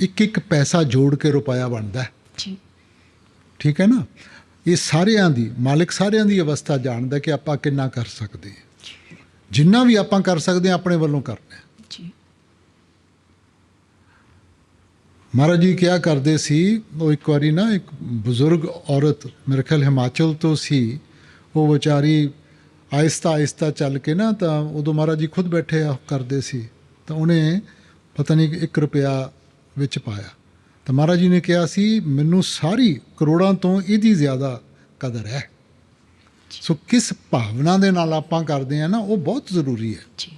ਇੱਕ ਇੱਕ ਪੈਸਾ ਜੋੜ ਕੇ ਰੁਪਇਆ ਬਣਦਾ ਜੀ, ਠੀਕ ਹੈ ਨਾ? ਇਹ ਸਾਰਿਆਂ ਦੀ ਮਾਲਿਕ, ਸਾਰਿਆਂ ਦੀ ਅਵਸਥਾ ਜਾਣਦਾ ਕਿ ਆਪਾਂ ਕਿੰਨਾ ਕਰ ਸਕਦੇ ਹਾਂ। ਜਿੰਨਾ ਵੀ ਆਪਾਂ ਕਰ ਸਕਦੇ ਹਾਂ ਆਪਣੇ ਵੱਲੋਂ ਕਰਨਾ ਜੀ। ਮਹਾਰਾਜ ਜੀ ਕਿਹਾ ਕਰਦੇ ਸੀ, ਉਹ ਇੱਕ ਵਾਰੀ ਨਾ ਇੱਕ ਬਜ਼ੁਰਗ ਔਰਤ, ਮੇਰੇ ਖਿਆਲ ਹਿਮਾਚਲ ਤੋਂ ਸੀ, ਉਹ ਵਿਚਾਰੀ ਆਹਿਸਤਾ ਆਹਿਸਤਾ ਚੱਲ ਕੇ ਨਾ, ਤਾਂ ਉਦੋਂ ਮਹਾਰਾਜ ਜੀ ਖੁਦ ਬੈਠੇ ਕਰਦੇ ਸੀ, ਤਾਂ ਉਹਨੇ ਪਤਾ ਨਹੀਂ 1 ਰੁਪਇਆ ਵਿੱਚ ਪਾਇਆ। ਤਾਂ ਮਹਾਰਾਜ ਜੀ ਨੇ ਕਿਹਾ ਸੀ, ਮੈਨੂੰ ਸਾਰੀ ਕਰੋੜਾਂ ਤੋਂ ਇਹਦੀ ਜ਼ਿਆਦਾ ਕਦਰ ਹੈ। ਸੋ ਕਿਸ ਭਾਵਨਾ ਦੇ ਨਾਲ ਆਪਾਂ ਕਰਦੇ ਹਾਂ ਨਾ, ਉਹ ਬਹੁਤ ਜ਼ਰੂਰੀ ਹੈ। ਜੀ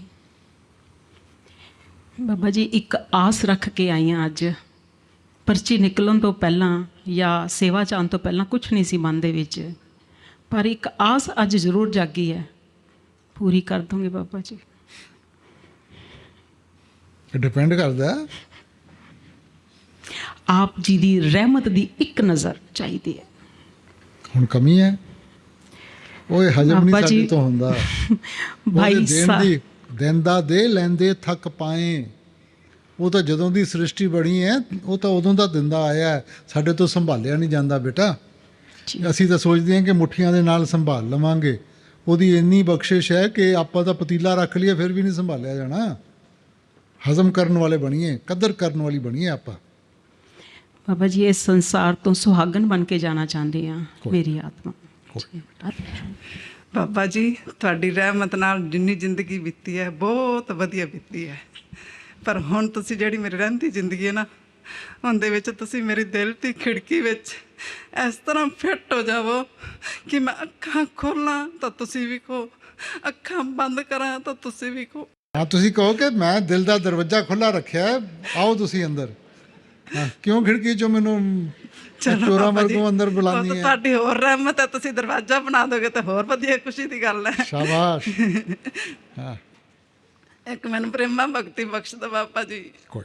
ਬਾਬਾ ਜੀ, ਇੱਕ ਆਸ ਰੱਖ ਕੇ ਆਈ ਹਾਂ ਅੱਜ। ਪਰਚੀ ਨਿਕਲਣ ਤੋਂ ਪਹਿਲਾਂ ਜਾਂ ਸੇਵਾ 'ਚ ਆਉਣ ਤੋਂ ਪਹਿਲਾਂ ਕੁਛ ਨਹੀਂ ਸੀ ਮਨ ਦੇ ਵਿੱਚ, ਪਰ ਇੱਕ ਆਸ ਅੱਜ ਜ਼ਰੂਰ ਜਾਗੀ ਹੈ। ਪੂਰੀ ਕਰ ਦੋਗੇ ਬਾਬਾ ਜੀ? ਡਿਪੈਂਡ ਕਰਦਾ ਆਪ ਜੀ ਦੀ ਰਹਿਮਤ ਦੀ ਇੱਕ ਨਜ਼ਰ ਚਾਹੀਦੀ ਹੈ। ਹੁਣ ਕਮੀ ਹੈ, ਉਹ ਹਜਮ ਨਹੀਂ ਸਾਡੇ ਤੋਂ ਹੁੰਦਾ। ਭਾਈ ਦਿੰਦਾ ਦੇ, ਲੈਂਦੇ ਥੱਕ ਪਾਏ। ਉਹ ਤਾਂ ਜਦੋਂ ਦੀ ਸ੍ਰਿਸ਼ਟੀ ਬਣੀ ਹੈ, ਉਹ ਤਾਂ ਉਦੋਂ ਦਾ ਦਿੰਦਾ ਆਇਆ, ਸਾਡੇ ਤੋਂ ਸੰਭਾਲਿਆ ਨਹੀਂ ਜਾਂਦਾ ਬੇਟਾ। ਅਸੀਂ ਤਾਂ ਸੋਚਦੇ ਹਾਂ ਕਿ ਮੁੱਠੀਆਂ ਦੇ ਨਾਲ ਸੰਭਾਲ ਲਵਾਂਗੇ। ਉਹਦੀ ਇੰਨੀ ਬਖਸ਼ਿਸ਼ ਹੈ ਕਿ ਆਪਾਂ ਤਾਂ ਪਤੀਲਾ ਰੱਖ ਲਈਏ ਫਿਰ ਵੀ ਨਹੀਂ ਸੰਭਾਲਿਆ ਜਾਣਾ। ਹਜ਼ਮ ਕਰਨ ਵਾਲੇ ਬਣੀਏ, ਕਦਰ ਕਰਨ ਵਾਲੀ ਬਣੀਏ ਆਪਾਂ। ਬਾਬਾ ਜੀ, ਇਸ ਸੰਸਾਰ ਤੋਂ ਸੁਹਾਗਣ ਬਣ ਕੇ ਜਾਣਾ ਚਾਹੁੰਦੇ ਹਾਂ, ਮੇਰੀ ਆਤਮਾ। ਬਾਬਾ ਜੀ, ਤੁਹਾਡੀ ਰਹਿਮਤ ਨਾਲ ਜਿੰਨੀ ਜ਼ਿੰਦਗੀ ਬੀਤੀ ਹੈ, ਬਹੁਤ ਵਧੀਆ ਬੀਤੀ ਹੈ। ਪਰ ਹੁਣ ਤੁਸੀਂ ਜਿਹੜੀ ਮੇਰੀ ਰਹਿੰਦੀ ਜ਼ਿੰਦਗੀ ਹੈ ਨਾ, ਉਹਦੇ ਵਿੱਚ ਤੁਸੀਂ ਮੇਰੇ ਦਿਲ ਦੀ ਖਿੜਕੀ ਵਿੱਚ ਇਸ ਤਰ੍ਹਾਂ ਫਿੱਟ ਹੋ ਜਾਵੋ ਕਿ ਮੈਂ ਅੱਖਾਂ ਖੋਲ੍ਹਾਂ ਤਾਂ ਤੁਸੀਂ ਵੀ ਕਹੋ, ਅੱਖਾਂ ਬੰਦ ਕਰਾਂ ਤਾਂ ਤੁਸੀਂ ਵੀ ਕਹੋ। ਹਾਂ, ਤੁਸੀਂ ਕਹੋ ਕਿ ਮੈਂ ਦਿਲ ਦਾ ਦਰਵਾਜ਼ਾ ਖੁੱਲ੍ਹਾ ਰੱਖਿਆ, ਆਓ ਤੁਸੀਂ ਅੰਦਰ। ਹਾਂ, ਕਿਉਂ ਖਿੜਕੀ 'ਚੋਂ ਮੈਨੂੰ ਚੋਰਾਂ ਵਾਂਗੂ ਅੰਦਰ ਬੁਲਾਉਂਦੀ ਹੈ? ਤੁਹਾਡੀ ਹੋਰ ਰਹਿਮਤ ਹੈ, ਤੁਸੀਂ ਦਰਵਾਜ਼ਾ ਬਣਾ ਦੋਗੇ ਤਾਂ ਹੋਰ ਵਧੀਆ ਖੁਸ਼ੀ ਦੀ ਗੱਲ ਹੈ। ਸ਼ਾਬਾਸ਼। ਹਾਂ, ਇੱਕ ਮੈਨੂੰ ਪ੍ਰੇਮਾ ਭਗਤੀ ਬਖਸ਼ ਦੋ ਬਾਬਾ ਜੀ। ਕੋਈ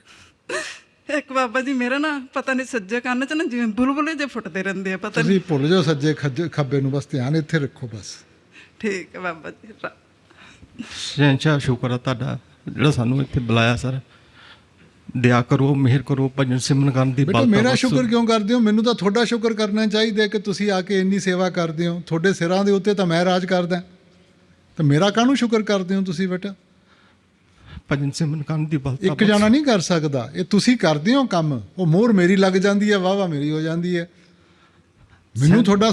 ਇੱਕ ਬਾਬਾ ਜੀ, ਮੇਰਾ ਨਾ ਪਤਾ ਨਹੀਂ ਸੱਜੇ ਕੰਨ 'ਚ ਨਾ ਜਿਵੇਂ ਬੁਲਬੁਲੇ ਜੇ ਫੁੱਟਦੇ ਰਹਿੰਦੇ ਆ, ਪਤਾ ਤੁਸੀਂ ਭੁੱਲ ਜਾਓ ਸੱਜੇ ਖੱਬੇ ਨੂੰ, ਬਸ ਧਿਆਨ ਇੱਥੇ ਰੱਖੋ ਬਸ। ਠੀਕ ਹੈ ਬਾਬਾ ਜੀ। ਸ਼ਹਿਨਸ਼ਾਹ, ਸ਼ੁਕਰ ਹੈ ਤੁਹਾਡਾ ਜਿਹੜਾ ਸਾਨੂੰ ਇੱਥੇ ਬੁਲਾਇਆ। ਸਰ ਦਇਆ ਕਰੋ, ਮਿਹਰ ਕਰੋ, ਭਜਨ ਸਿਮਰਨ ਕਰਨ ਦੀ ਬੇਟਾ ਮੇਰਾ ਸ਼ੁਕਰ ਕਿਉਂ ਕਰਦੇ ਹੋ? ਮੈਨੂੰ ਤਾਂ ਤੁਹਾਡਾ ਸ਼ੁਕਰ ਕਰਨਾ ਚਾਹੀਦਾ ਕਿ ਤੁਸੀਂ ਆ ਕੇ ਇੰਨੀ ਸੇਵਾ ਕਰਦੇ ਹੋ। ਤੁਹਾਡੇ ਸਿਰਾਂ ਦੇ ਉੱਤੇ ਤਾਂ ਮੈਂ ਰਾਜ ਕਰਦਾ, ਤਾਂ ਮੇਰਾ ਕਾਹਨੂੰ ਸ਼ੁਕਰ ਕਰਦੇ ਹੋ ਤੁਸੀਂ ਬੇਟਾ? ਭਜਨ ਸਿਮਰਨ ਕਰਨ ਦੀ ਬਲਤਾ ਇੱਕ ਜਾਣਾ ਨਹੀਂ ਕਰ ਸਕਦਾ, ਇਹ ਤੁਸੀਂ ਕਰਦੇ ਹੋ ਕੰਮ। ਉਹ ਮੋਹਰ ਮੇਰੀ ਲੱਗ ਜਾਂਦੀ ਹੈ, ਵਾਹ ਵਾਹ ਮੇਰੀ ਹੋ ਜਾਂਦੀ ਹੈ। ਮੈਨੂੰ ਤੁਹਾਡਾ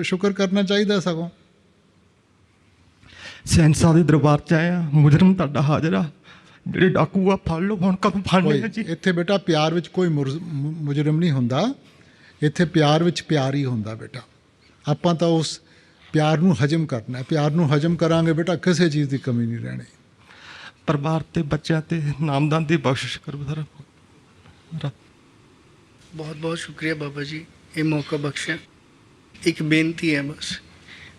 ਸ਼ੁਕਰ ਕਰਨਾ ਚਾਹੀਦਾ ਸਗੋਂ। ਸ਼ਹਿਨਸ਼ਾਹ ਦੇ ਦਰਬਾਰ 'ਚ ਆਇਆ, ਮੁਜਰਮ ਤੁਹਾਡਾ ਹਾਜ਼ਰ ਆ। ਜਿਹੜੇ ਡਾਕੂ ਆ ਫੜ ਲਓ, ਹੁਣ ਕਦੋਂ ਫੜਨੇ ਆ ਜੀ? ਇੱਥੇ ਬੇਟਾ ਪਿਆਰ ਵਿੱਚ ਕੋਈ ਮੁਜਰਮ ਨਹੀਂ ਹੁੰਦਾ, ਇੱਥੇ ਪਿਆਰ ਵਿੱਚ ਪਿਆਰ ਹੀ ਹੁੰਦਾ ਬੇਟਾ। ਆਪਾਂ ਤਾਂ ਉਸ ਪਿਆਰ ਨੂੰ ਹਜਮ ਕਰਨਾ ਹੈ। ਪਿਆਰ ਨੂੰ ਹਜਮ ਕਰਾਂਗੇ ਬੇਟਾ, ਕਿਸੇ ਚੀਜ਼ ਦੀ ਕਮੀ ਨਹੀਂ ਰਹਿਣੀ। ਪਰਿਵਾਰ ਤੇ ਬੱਚਿਆਂ ਤੇ ਨਾਮਦਾਨ ਦੀ ਬਖਸ਼ਿਸ਼ ਕਰੋ ਸਰ। ਬਹੁਤ ਬਹੁਤ ਸ਼ੁਕਰੀਆ ਬਾਬਾ ਜੀ, ਇਹ ਮੌਕਾ ਬਖਸ਼ਿਆ। ਇੱਕ ਬੇਨਤੀ ਹੈ ਬਸ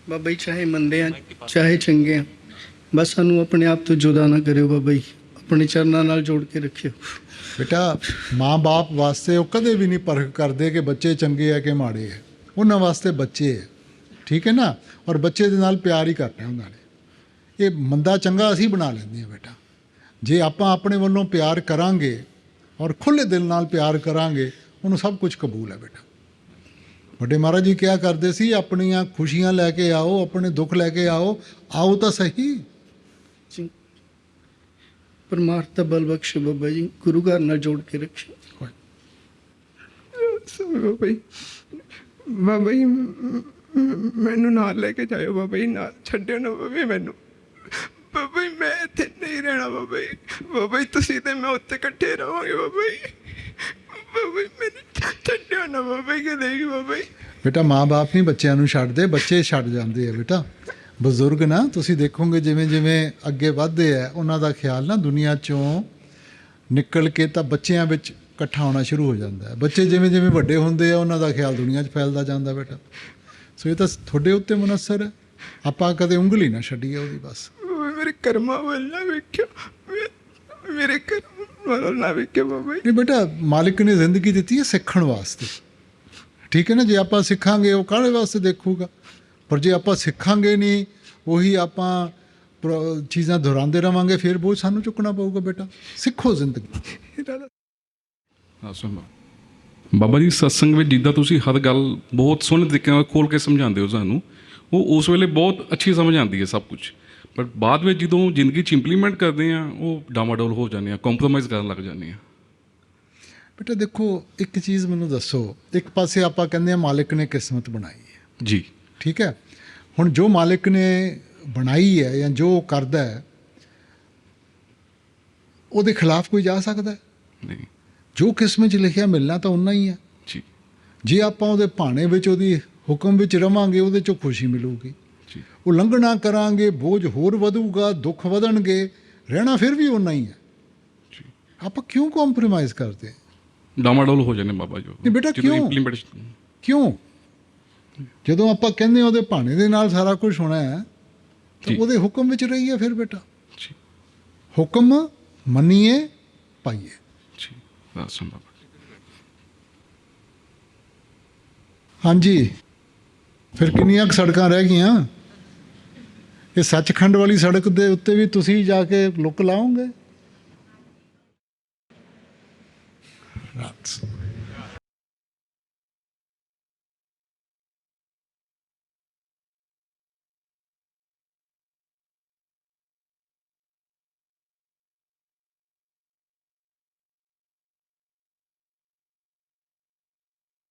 ਬਾਬਾ ਜੀ, ਚਾਹੇ ਮੰਦੇ ਆ ਚਾਹੇ ਚੰਗੇ ਆ, ਬਸ ਸਾਨੂੰ ਆਪਣੇ ਆਪ ਤੋਂ ਜੁਦਾ ਨਾ ਕਰਿਓ ਬਾਬਾ ਜੀ, ਆਪਣੇ ਚਰਨਾਂ ਨਾਲ ਜੋੜ ਕੇ ਰੱਖਿਓ। ਬੇਟਾ ਮਾਂ-ਬਾਪ ਵਾਸਤੇ ਉਹ ਕਦੇ ਵੀ ਨਹੀਂ ਪਰਖ ਕਰਦੇ ਕਿ ਬੱਚੇ ਚੰਗੇ ਆ ਕਿ ਮਾੜੇ ਆ। ਉਹਨਾਂ ਵਾਸਤੇ ਬੱਚੇ ਹੈ, ਠੀਕ ਹੈ ਨਾ। ਔਰ ਬੱਚੇ ਦੇ ਨਾਲ ਪਿਆਰ ਹੀ ਕਰਨਾ ਉਹਨਾਂ ਨੇ। ਇਹ ਮੰਦਾ ਚੰਗਾ ਅਸੀਂ ਬਣਾ ਲੈਂਦੇ ਹਾਂ ਬੇਟਾ। ਜੇ ਆਪਾਂ ਆਪਣੇ ਵੱਲੋਂ ਪਿਆਰ ਕਰਾਂਗੇ ਔਰ ਖੁੱਲ੍ਹੇ ਦਿਲ ਨਾਲ ਪਿਆਰ ਕਰਾਂਗੇ, ਉਹਨੂੰ ਸਭ ਕੁਝ ਕਬੂਲ ਹੈ ਬੇਟਾ। ਵੱਡੇ ਮਹਾਰਾਜ ਜੀ ਕਿਹਾ ਕਰਦੇ ਸੀ, ਆਪਣੀਆਂ ਖੁਸ਼ੀਆਂ ਲੈ ਕੇ ਆਓ, ਆਪਣੇ ਦੁੱਖ ਲੈ ਕੇ ਆਓ, ਆਓ ਤਾਂ ਸਹੀ। ਪਰਮਾਰਥ ਦਾ ਬਲ ਬਖਸ਼ੋ ਬਾਬਾ ਜੀ, ਗੁਰੂ ਘਰ ਨਾਲ ਜੋੜ ਕੇ ਰੱਖਿਓ। ਬਾਬਾ ਜੀ ਮੈਨੂੰ ਨਾਲ ਲੈ ਕੇ ਜਾਇਓ ਬਾਬਾ ਜੀ, ਨਾਲ ਛੱਡਿਓ ਨਾ ਬਾਬਾ ਜੀ ਮੈਨੂੰ। ਬਾਬਾ ਜੀ ਮੈਂ ਇੱਥੇ ਨਹੀਂ ਰਹਿਣਾ ਬਾਬਾ ਜੀ, ਬਾਬਾ ਜੀ ਤੁਸੀਂ ਤੇ ਮੈਂ ਉੱਥੇ ਇਕੱਠੇ ਰਹਾਂਗੇ ਬਾਬਾ ਜੀ। ਬਾਬਾ ਜੀ ਮੈਨੂੰ ਛੱਡਿਓ ਨਾ ਬਾਬਾ ਜੀ, ਕਦੇ ਵੀ ਬਾਬਾ ਜੀ। ਬੇਟਾ ਮਾਂ-ਬਾਪ ਨਹੀਂ ਬੱਚਿਆਂ ਨੂੰ ਛੱਡਦੇ, ਬੱਚੇ ਛੱਡ ਜਾਂਦੇ ਆ ਬੇਟਾ। ਬਜ਼ੁਰਗ ਨਾ ਤੁਸੀਂ ਦੇਖੋਗੇ ਜਿਵੇਂ ਜਿਵੇਂ ਅੱਗੇ ਵੱਧਦੇ ਆ, ਉਹਨਾਂ ਦਾ ਖਿਆਲ ਨਾ ਦੁਨੀਆ 'ਚੋਂ ਨਿਕਲ ਕੇ ਤਾਂ ਬੱਚਿਆਂ ਵਿੱਚ ਇਕੱਠਾ ਹੋਣਾ ਸ਼ੁਰੂ ਹੋ ਜਾਂਦਾ ਹੈ। ਬੱਚੇ ਜਿਵੇਂ ਜਿਵੇਂ ਵੱਡੇ ਹੁੰਦੇ ਆ, ਉਹਨਾਂ ਦਾ ਖਿਆਲ ਦੁਨੀਆ 'ਚ ਫੈਲਦਾ ਜਾਂਦਾ ਬੇਟਾ। ਸੋ ਇਹ ਤਾਂ ਤੁਹਾਡੇ ਉੱਤੇ ਮੁਨਸਰ ਹੈ, ਆਪਾਂ ਕਦੇ ਉਂਗਲੀ ਨਾ ਛੱਡੀਏ ਉਹਦੀ ਬਸ। ਮੇਰੇ ਕਰਮਾਂ ਵੱਲ ਨਾ ਵੇਖਿਓ, ਮੇਰੇ ਕਰਮਾਂ ਵੱਲ ਨਾ ਵੇਖਿਓ ਬਾਬਾ ਜੀ। ਨਹੀਂ ਬੇਟਾ, ਮਾਲਿਕ ਨੇ ਜ਼ਿੰਦਗੀ ਦਿੱਤੀ ਹੈ ਸਿੱਖਣ ਵਾਸਤੇ, ਠੀਕ ਹੈ ਨਾ। ਜੇ ਆਪਾਂ ਸਿੱਖਾਂਗੇ ਉਹ ਕਾਹਦੇ ਵਾਸਤੇ ਦੇਖੂਗਾ, ਪਰ ਜੇ ਆਪਾਂ ਸਿੱਖਾਂਗੇ ਨਹੀਂ, ਉਹੀ ਆਪਾਂ ਚੀਜ਼ਾਂ ਦੁਹਰਾਉਂਦੇ ਰਵਾਂਗੇ, ਫਿਰ ਬੋਝ ਸਾਨੂੰ ਚੁੱਕਣਾ ਪਊਗਾ ਬੇਟਾ। ਸਿੱਖੋ ਜ਼ਿੰਦਗੀ। ਬਾਬਾ ਜੀ ਸਤਸੰਗ ਵਿੱਚ ਜਿੱਦਾਂ ਤੁਸੀਂ ਹਰ ਗੱਲ ਬਹੁਤ ਸੋਹਣੇ ਤਰੀਕੇ ਨਾਲ ਖੋਲ੍ਹ ਕੇ ਸਮਝਾਉਂਦੇ ਹੋ ਸਾਨੂੰ, ਉਹ ਉਸ ਵੇਲੇ ਬਹੁਤ ਅੱਛੀ ਸਮਝ ਆਉਂਦੀ ਹੈ ਸਭ ਕੁਝ, ਬਟ ਬਾਅਦ ਵਿੱਚ ਜਦੋਂ ਜ਼ਿੰਦਗੀ 'ਚ ਇੰਪਲੀਮੈਂਟ ਕਰਦੇ ਹਾਂ ਉਹ ਡਾਮਾਡੋਲ ਹੋ ਜਾਂਦੇ ਆ, ਕੰਪਰੋਮਾਈਜ਼ ਕਰਨ ਲੱਗ ਜਾਂਦੇ ਆ। ਬੇਟਾ ਦੇਖੋ, ਇੱਕ ਚੀਜ਼ ਮੈਨੂੰ ਦੱਸੋ, ਇੱਕ ਪਾਸੇ ਆਪਾਂ ਕਹਿੰਦੇ ਹਾਂ ਮਾਲਿਕ ਨੇ ਕਿਸਮਤ ਬਣਾਈ ਹੈ ਜੀ, ਠੀਕ ਹੈ। ਹੁਣ ਜੋ ਮਾਲਿਕ ਨੇ ਬਣਾਈ ਹੈ ਜਾਂ ਜੋ ਕਰਦਾ ਹੈ, ਉਹਦੇ ਖਿਲਾਫ ਕੋਈ ਜਾ ਸਕਦਾ ਨਹੀਂ। ਜੋ ਕਿਸਮਤ 'ਚ ਲਿਖਿਆ ਮਿਲਣਾ ਤਾਂ ਉਨਾ ਹੀ ਹੈ ਜੀ। ਜੇ ਆਪਾਂ ਉਹਦੇ ਭਾਣੇ ਵਿੱਚ, ਉਹਦੀ ਹੁਕਮ ਵਿੱਚ ਰਵਾਂਗੇ, ਉਹਦੇ 'ਚੋਂ ਖੁਸ਼ੀ ਮਿਲੂਗੀ। ਉਲੰਘਣਾ ਕਰਾਂਗੇ, ਬੋਝ ਹੋਰ ਵਧੂਗਾ, ਦੁੱਖ ਵਧਣਗੇ, ਰਹਿਣਾ ਫਿਰ ਵੀ ਉਨਾ ਹੀ ਹੈ। ਆਪਾਂ ਕਿਉਂ ਕੰਪਰੋਮਾਈਜ਼ ਕਰਦੇ? ਡਾਮਾਡੋਲ ਹੋ ਜਾਂਦੇ ਬਾਬਾ ਜੀ। ਨਹੀਂ ਬੇਟਾ, ਕਿਉਂ? ਜਦੋਂ ਆਪਾਂ ਕਹਿੰਦੇ ਉਹਦੇ ਭਾਣੇ ਦੇ ਨਾਲ ਸਾਰਾ ਕੁਝ ਹੋਣਾ ਹੈ, ਤਾਂ ਉਹਦੇ ਹੁਕਮ ਵਿੱਚ ਰਹੀਏ ਫਿਰ ਬੇਟਾ। ਹੁਕਮ ਮੰਨੀਏ, ਪਾਈਏ। ਹਾਂਜੀ, ਫਿਰ ਕਿੰਨੀਆਂ ਕੁ ਸੜਕਾਂ ਰਹਿ ਗਈਆਂ? ਇਹ ਸੱਚਖੰਡ ਵਾਲੀ ਸੜਕ ਦੇ ਉੱਤੇ ਵੀ ਤੁਸੀਂ ਜਾ ਕੇ ਲੁੱਕ ਲਾਓਗੇ? ਰਾਤ